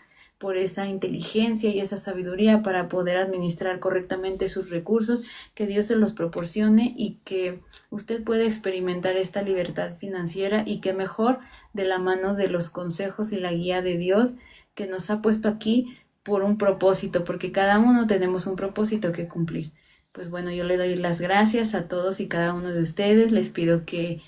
inteligencia y esa sabiduría para poder administrar correctamente sus recursos, que Dios se los proporcione y que usted pueda experimentar esta libertad financiera, y que mejor de la mano de los consejos y la guía de Dios, que nos ha puesto aquí por un propósito, porque cada uno tenemos un propósito que cumplir. Pues bueno, yo le doy las gracias a todos y cada uno de ustedes. Les pido que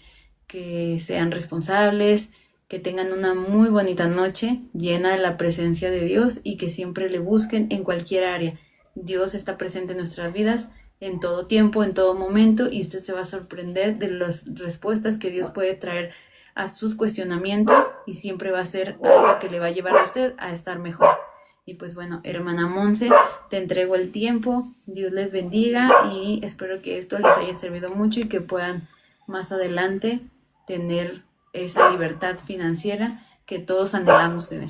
sean responsables, que tengan una muy bonita noche llena de la presencia de Dios, y que siempre le busquen en cualquier área. Dios está presente en nuestras vidas en todo tiempo, en todo momento, y usted se va a sorprender de las respuestas que Dios puede traer a sus cuestionamientos, y siempre va a ser algo que le va a llevar a usted a estar mejor. Y pues bueno, hermana Monse, te entrego el tiempo, Dios les bendiga y espero que esto les haya servido mucho y que puedan más adelante tener esa libertad financiera que todos anhelamos tener.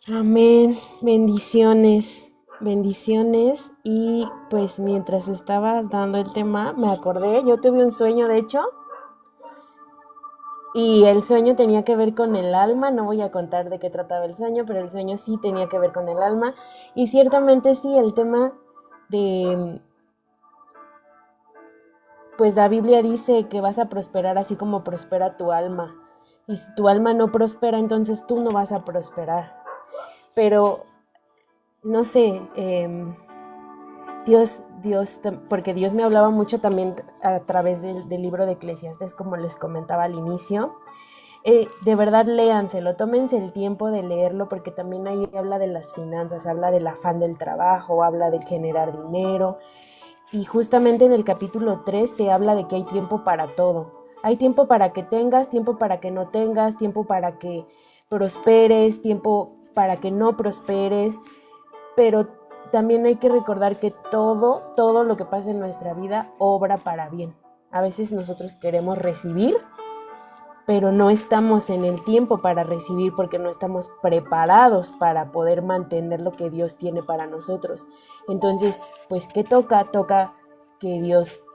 Amén, bendiciones, bendiciones. Y pues mientras estabas dando el tema, me acordé, yo tuve un sueño de hecho, y el sueño tenía que ver con el alma. No voy a contar de qué trataba el sueño, pero el sueño sí tenía que ver con el alma. Y ciertamente sí, el tema de, pues la Biblia dice que vas a prosperar así como prospera tu alma. Y si tu alma no prospera, entonces tú no vas a prosperar. Pero, no sé, Dios, porque Dios me hablaba mucho también a través del libro de Eclesiastés, como les comentaba al inicio. De verdad léanselo, tómense el tiempo de leerlo, porque también ahí habla de las finanzas, habla del afán del trabajo, habla del generar dinero, y justamente en el capítulo 3 te habla de que hay tiempo para todo. Hay tiempo para que tengas, tiempo para que no tengas, tiempo para que prosperes, tiempo para que no prosperes, pero también hay que recordar que todo lo que pasa en nuestra vida obra para bien. A veces nosotros queremos recibir, pero no estamos en el tiempo para recibir porque no estamos preparados para poder mantener lo que Dios tiene para nosotros. Entonces, pues, ¿qué toca? Toca que Dios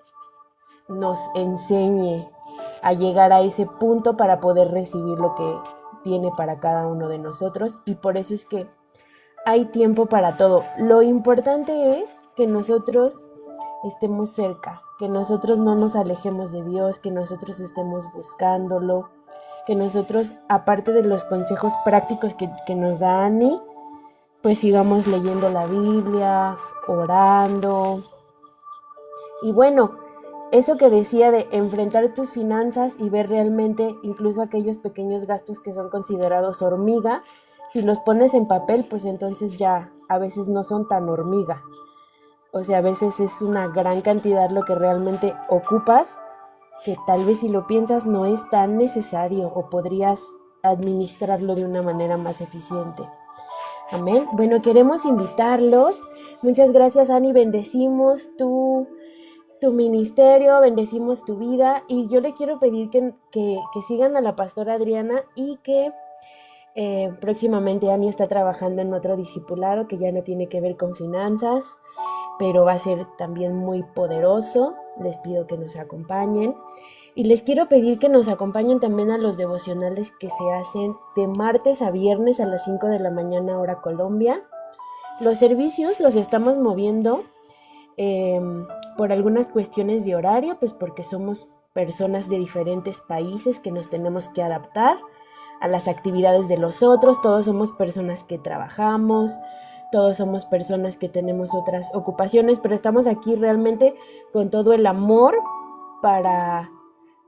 nos enseñe a llegar a ese punto para poder recibir lo que tiene para cada uno de nosotros, y por eso es que hay tiempo para todo. Lo importante es que nosotros estemos cerca, que nosotros no nos alejemos de Dios, que nosotros estemos buscándolo, que nosotros, aparte de los consejos prácticos que nos da Ani, pues sigamos leyendo la Biblia, orando. Y bueno, eso que decía de enfrentar tus finanzas y ver realmente incluso aquellos pequeños gastos que son considerados hormiga, si los pones en papel, pues entonces ya a veces no son tan hormiga. O sea, a veces es una gran cantidad lo que realmente ocupas, que tal vez si lo piensas no es tan necesario o podrías administrarlo de una manera más eficiente. Amén. Bueno, queremos invitarlos. Muchas gracias, Ani. Bendecimos tu ministerio, bendecimos tu vida, y yo le quiero pedir que sigan a la pastora Adriana, y que próximamente Ani está trabajando en otro discipulado que ya no tiene que ver con finanzas, pero va a ser también muy poderoso. Les pido que nos acompañen, y les quiero pedir que nos acompañen también a los devocionales que se hacen de martes a viernes a las 5 de la mañana hora Colombia. Los servicios los estamos moviendo por algunas cuestiones de horario, pues porque somos personas de diferentes países que nos tenemos que adaptar a las actividades de los otros. Todos somos personas que trabajamos, todos somos personas que tenemos otras ocupaciones, pero estamos aquí realmente con todo el amor para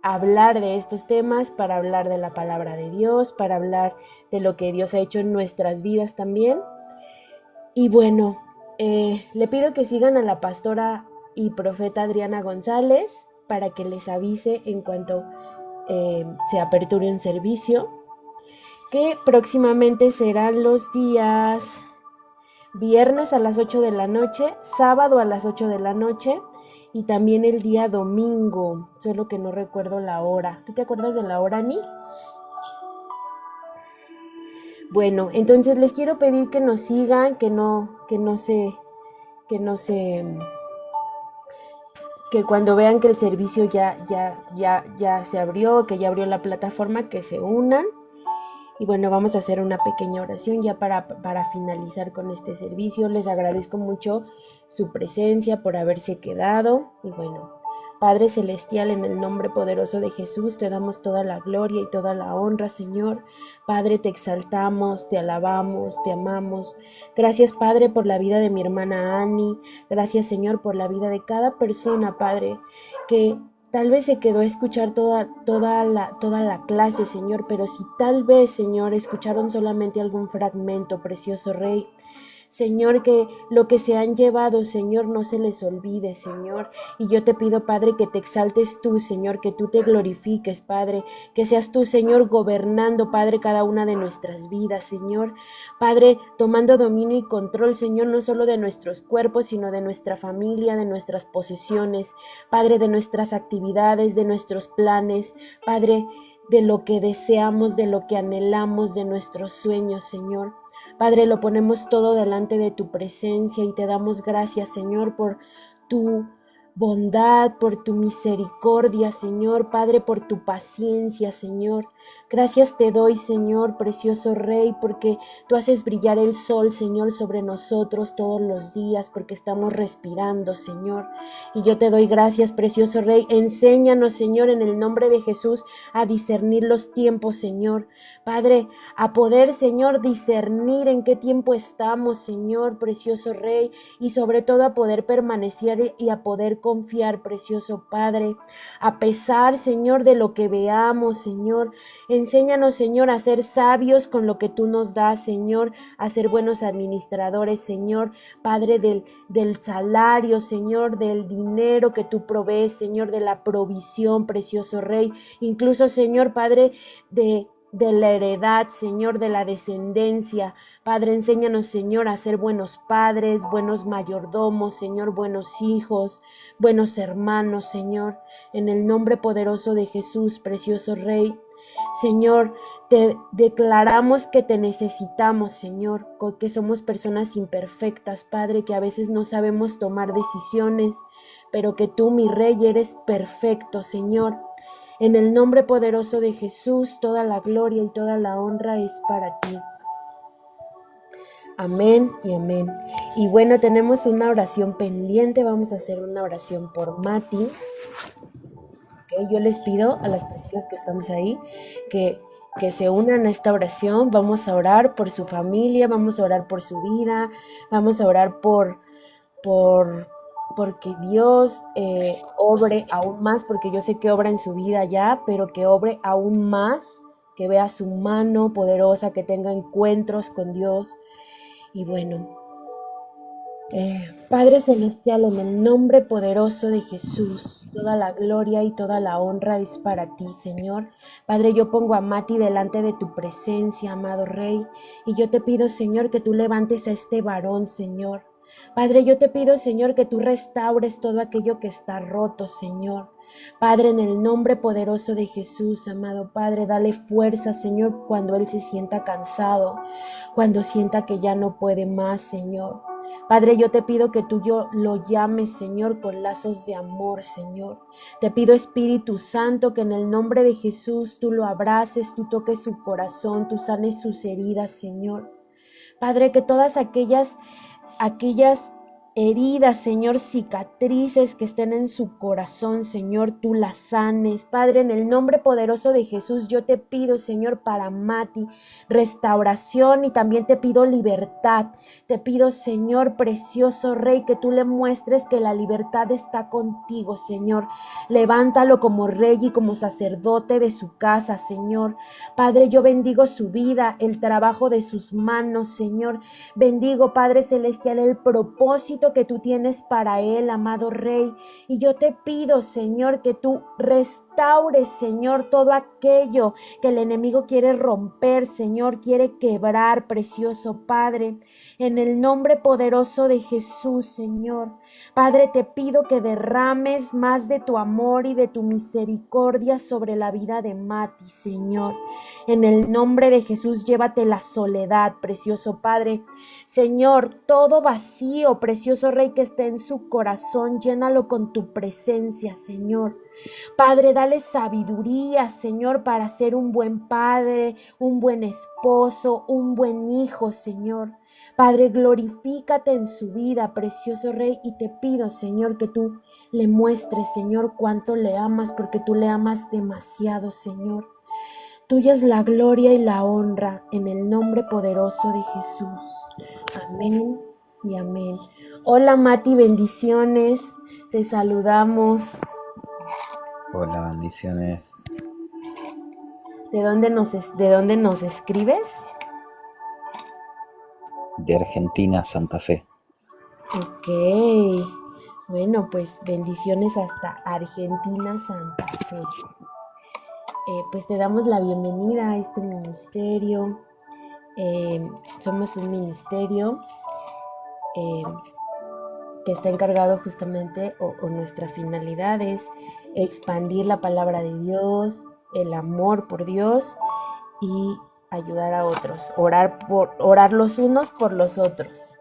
hablar de estos temas, para hablar de la palabra de Dios, para hablar de lo que Dios ha hecho en nuestras vidas también. Y bueno, le pido que sigan a la pastora y profeta Adriana González para que les avise en cuanto se aperture un servicio, que próximamente serán los días viernes a las 8 de la noche, sábado a las 8 de la noche, y también el día domingo, solo que no recuerdo la hora. ¿Tú te acuerdas de la hora, Ani? Bueno, entonces les quiero pedir que nos sigan, que cuando vean que el servicio ya se abrió, que ya abrió la plataforma, que se unan. Y bueno, vamos a hacer una pequeña oración ya para finalizar con este servicio. Les agradezco mucho su presencia, por haberse quedado. Y bueno, Padre Celestial, en el nombre poderoso de Jesús, te damos toda la gloria y toda la honra, Señor. Padre, te exaltamos, te alabamos, te amamos. Gracias, Padre, por la vida de mi hermana Ani. Gracias, Señor, por la vida de cada persona, Padre, que tal vez se quedó a escuchar toda la clase, Señor, pero si tal vez, Señor, escucharon solamente algún fragmento, precioso Rey, Señor, que lo que se han llevado, Señor, no se les olvide, Señor. Y yo te pido, Padre, que te exaltes tú, Señor, que tú te glorifiques, Padre, que seas tú, Señor, gobernando, Padre, cada una de nuestras vidas, Señor. Padre, tomando dominio y control, Señor, no solo de nuestros cuerpos, sino de nuestra familia, de nuestras posesiones, Padre, de nuestras actividades, de nuestros planes, Padre, de lo que deseamos, de lo que anhelamos, de nuestros sueños, Señor. Padre, lo ponemos todo delante de tu presencia y te damos gracias, Señor, por tu bondad, por tu misericordia, Señor, Padre, por tu paciencia, Señor. Gracias te doy, Señor, precioso Rey, porque tú haces brillar el sol, Señor, sobre nosotros todos los días, porque estamos respirando, Señor. Y yo te doy gracias, precioso Rey. Enséñanos, Señor, en el nombre de Jesús, a discernir los tiempos, Señor. Padre, a poder, Señor, discernir en qué tiempo estamos, Señor, precioso Rey, y sobre todo a poder permanecer y a poder confiar, precioso Padre, a pesar, Señor, de lo que veamos, Señor. Enséñanos, Señor, a ser sabios con lo que tú nos das, Señor, a ser buenos administradores, Señor, Padre, del salario, Señor, del dinero que tú provees, Señor, de la provisión, precioso Rey, incluso, Señor, Padre, de la heredad, Señor, de la descendencia. Padre, enséñanos, Señor, a ser buenos padres, buenos mayordomos, Señor, buenos hijos, buenos hermanos, Señor, en el nombre poderoso de Jesús, precioso Rey. Señor, te declaramos que te necesitamos, Señor, que somos personas imperfectas, Padre, que a veces no sabemos tomar decisiones, pero que tú, mi Rey, eres perfecto, Señor. En el nombre poderoso de Jesús, toda la gloria y toda la honra es para ti. Amén y amén. Y bueno, tenemos una oración pendiente. Vamos a hacer una oración por Mati. Okay, yo les pido a las personas que estamos ahí que se unan a esta oración. Vamos a orar por su familia, vamos a orar por su vida, vamos a orar porque Dios obre aún más, porque yo sé que obra en su vida ya, pero que obre aún más, que vea su mano poderosa, que tenga encuentros con Dios. Y bueno, Padre Celestial, en el nombre poderoso de Jesús, toda la gloria y toda la honra es para ti, Señor. Padre, yo pongo a Mati delante de tu presencia, amado Rey, y yo te pido, Señor, que tú levantes a este varón, Señor. Padre, yo te pido, Señor, que tú restaures todo aquello que está roto, Señor. Padre, en el nombre poderoso de Jesús, amado Padre, dale fuerza, Señor, cuando él se sienta cansado, cuando sienta que ya no puede más, Señor. Padre, yo te pido que tú lo llames, Señor, con lazos de amor, Señor. Te pido, Espíritu Santo, que en el nombre de Jesús tú lo abraces, tú toques su corazón, tú sanes sus heridas, Señor. Padre, que todas aquellas heridas, Señor, cicatrices que estén en su corazón, Señor, tú las sanes. Padre, en el nombre poderoso de Jesús, yo te pido, Señor, para Mati, restauración y también te pido libertad. Te pido, Señor, precioso Rey, que tú le muestres que la libertad está contigo, Señor. Levántalo como Rey y como sacerdote de su casa, Señor. Padre, yo bendigo su vida, el trabajo de sus manos, Señor. Bendigo, Padre Celestial, el propósito que tú tienes para él, amado Rey. Y yo te pido, Señor, que tú restaures, Señor, todo aquello que el enemigo quiere romper, Señor, quiere quebrar, precioso Padre. En el nombre poderoso de Jesús, Señor. Padre, te pido que derrames más de tu amor y de tu misericordia sobre la vida de Mati, Señor. En el nombre de Jesús, llévate la soledad, precioso Padre. Señor, todo vacío, precioso Rey, que esté en su corazón, llénalo con tu presencia, Señor. Padre, dale sabiduría, Señor, para ser un buen padre, un buen esposo, un buen hijo, Señor. Padre, glorifícate en su vida, precioso Rey, y te pido, Señor, que tú le muestres, Señor, cuánto le amas, porque tú le amas demasiado, Señor. Tuya es la gloria y la honra en el nombre poderoso de Jesús. Amén y amén. Hola Mati, bendiciones. Te saludamos. Hola, bendiciones. ¿De dónde nos escribes? de Argentina, Santa Fe. Ok, bueno, pues bendiciones hasta Argentina, Santa Fe. Pues te damos la bienvenida a este ministerio. Somos un ministerio que está encargado justamente, o nuestra finalidad es expandir la palabra de Dios, el amor por Dios y ayudar a otros, orar los unos por los otros.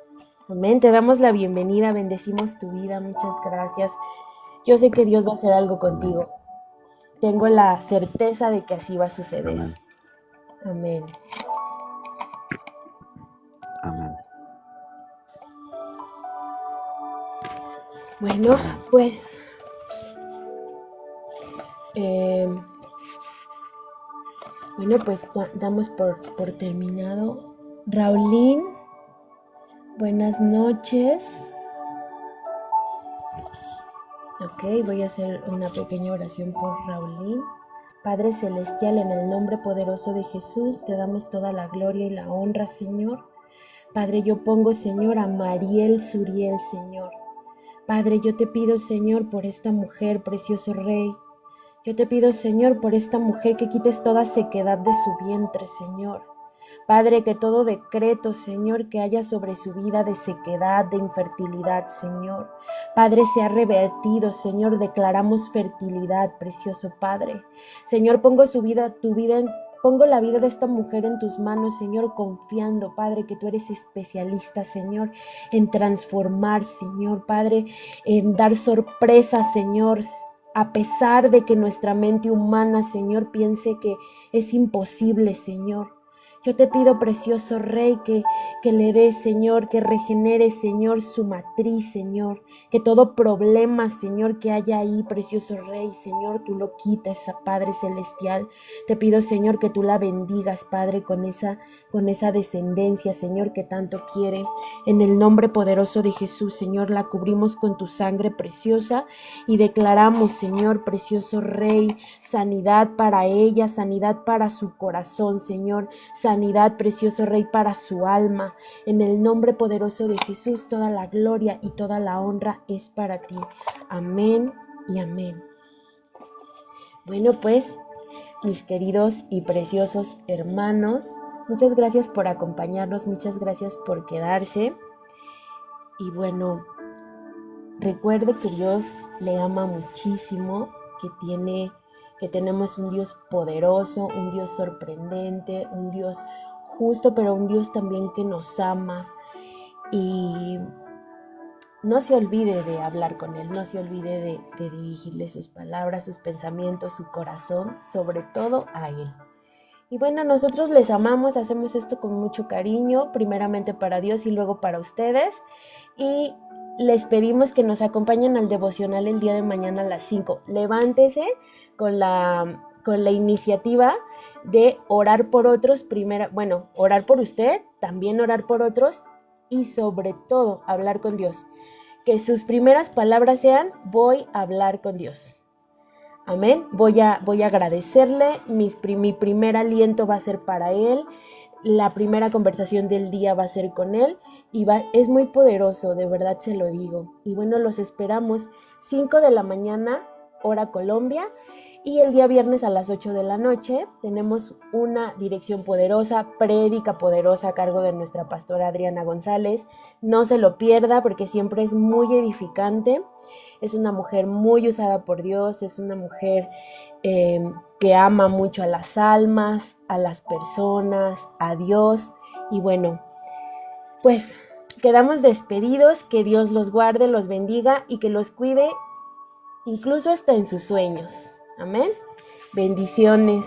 Amén, te damos la bienvenida, bendecimos tu vida, muchas gracias. Yo sé que Dios va a hacer algo contigo. Tengo la certeza de que así va a suceder. Amén. Amén. Amén. Bueno, pues damos por terminado. Raulín, buenas noches. Ok, voy a hacer una pequeña oración por Raulín. Padre Celestial, en el nombre poderoso de Jesús, te damos toda la gloria y la honra, Señor. Padre, yo pongo, Señor, a Mariel Suriel, Señor. Padre, yo te pido, Señor, por esta mujer, precioso Rey. Yo te pido, Señor, por esta mujer que quites toda sequedad de su vientre, Señor. Padre, que todo decreto, Señor, que haya sobre su vida de sequedad, de infertilidad, Señor. Padre, sea revertido, Señor, declaramos fertilidad, precioso Padre. Señor, pongo pongo la vida de esta mujer en tus manos, Señor, confiando, Padre, que tú eres especialista, Señor, en transformar, Señor, Padre, en dar sorpresas, Señor, a pesar de que nuestra mente humana, Señor, piense que es imposible, Señor. Yo te pido, precioso Rey, que le des, Señor, que regenere, Señor, su matriz, Señor. Que todo problema, Señor, que haya ahí, precioso Rey, Señor, tú lo quites, Padre Celestial. Te pido, Señor, que tú la bendigas, Padre, con esa descendencia, Señor, que tanto quiere. En el nombre poderoso de Jesús, Señor, la cubrimos con tu sangre preciosa y declaramos, Señor, precioso Rey, sanidad para ella, sanidad para su corazón, Señor, sanidad, precioso Rey, para su alma. En el nombre poderoso de Jesús, toda la gloria y toda la honra es para ti. Amén y amén. Bueno, pues, mis queridos y preciosos hermanos, muchas gracias por acompañarnos, muchas gracias por quedarse. Y bueno, recuerde que Dios le ama muchísimo, que tenemos un Dios poderoso, un Dios sorprendente, un Dios justo, pero un Dios también que nos ama. Y no se olvide de hablar con Él, no se olvide de dirigirle sus palabras, sus pensamientos, su corazón, sobre todo a Él. Y bueno, nosotros les amamos, hacemos esto con mucho cariño, primeramente para Dios y luego para ustedes. Y les pedimos que nos acompañen al devocional el día de mañana a las 5. Levántese con la iniciativa de orar por otros, orar por usted, también orar por otros y sobre todo hablar con Dios. Que sus primeras palabras sean: voy a hablar con Dios. Amén. Voy a agradecerle, mi primer aliento va a ser para Él, la primera conversación del día va a ser con Él y es muy poderoso, de verdad se lo digo. Y bueno, los esperamos 5 de la mañana, hora Colombia, y el día viernes a las 8 de la noche tenemos una dirección poderosa, prédica poderosa a cargo de nuestra pastora Adriana González. No se lo pierda porque siempre es muy edificante. Es una mujer muy usada por Dios, es una mujer que ama mucho a las almas, a las personas, a Dios. Y bueno, pues quedamos despedidos, que Dios los guarde, los bendiga y que los cuide incluso hasta en sus sueños. Amén. Bendiciones.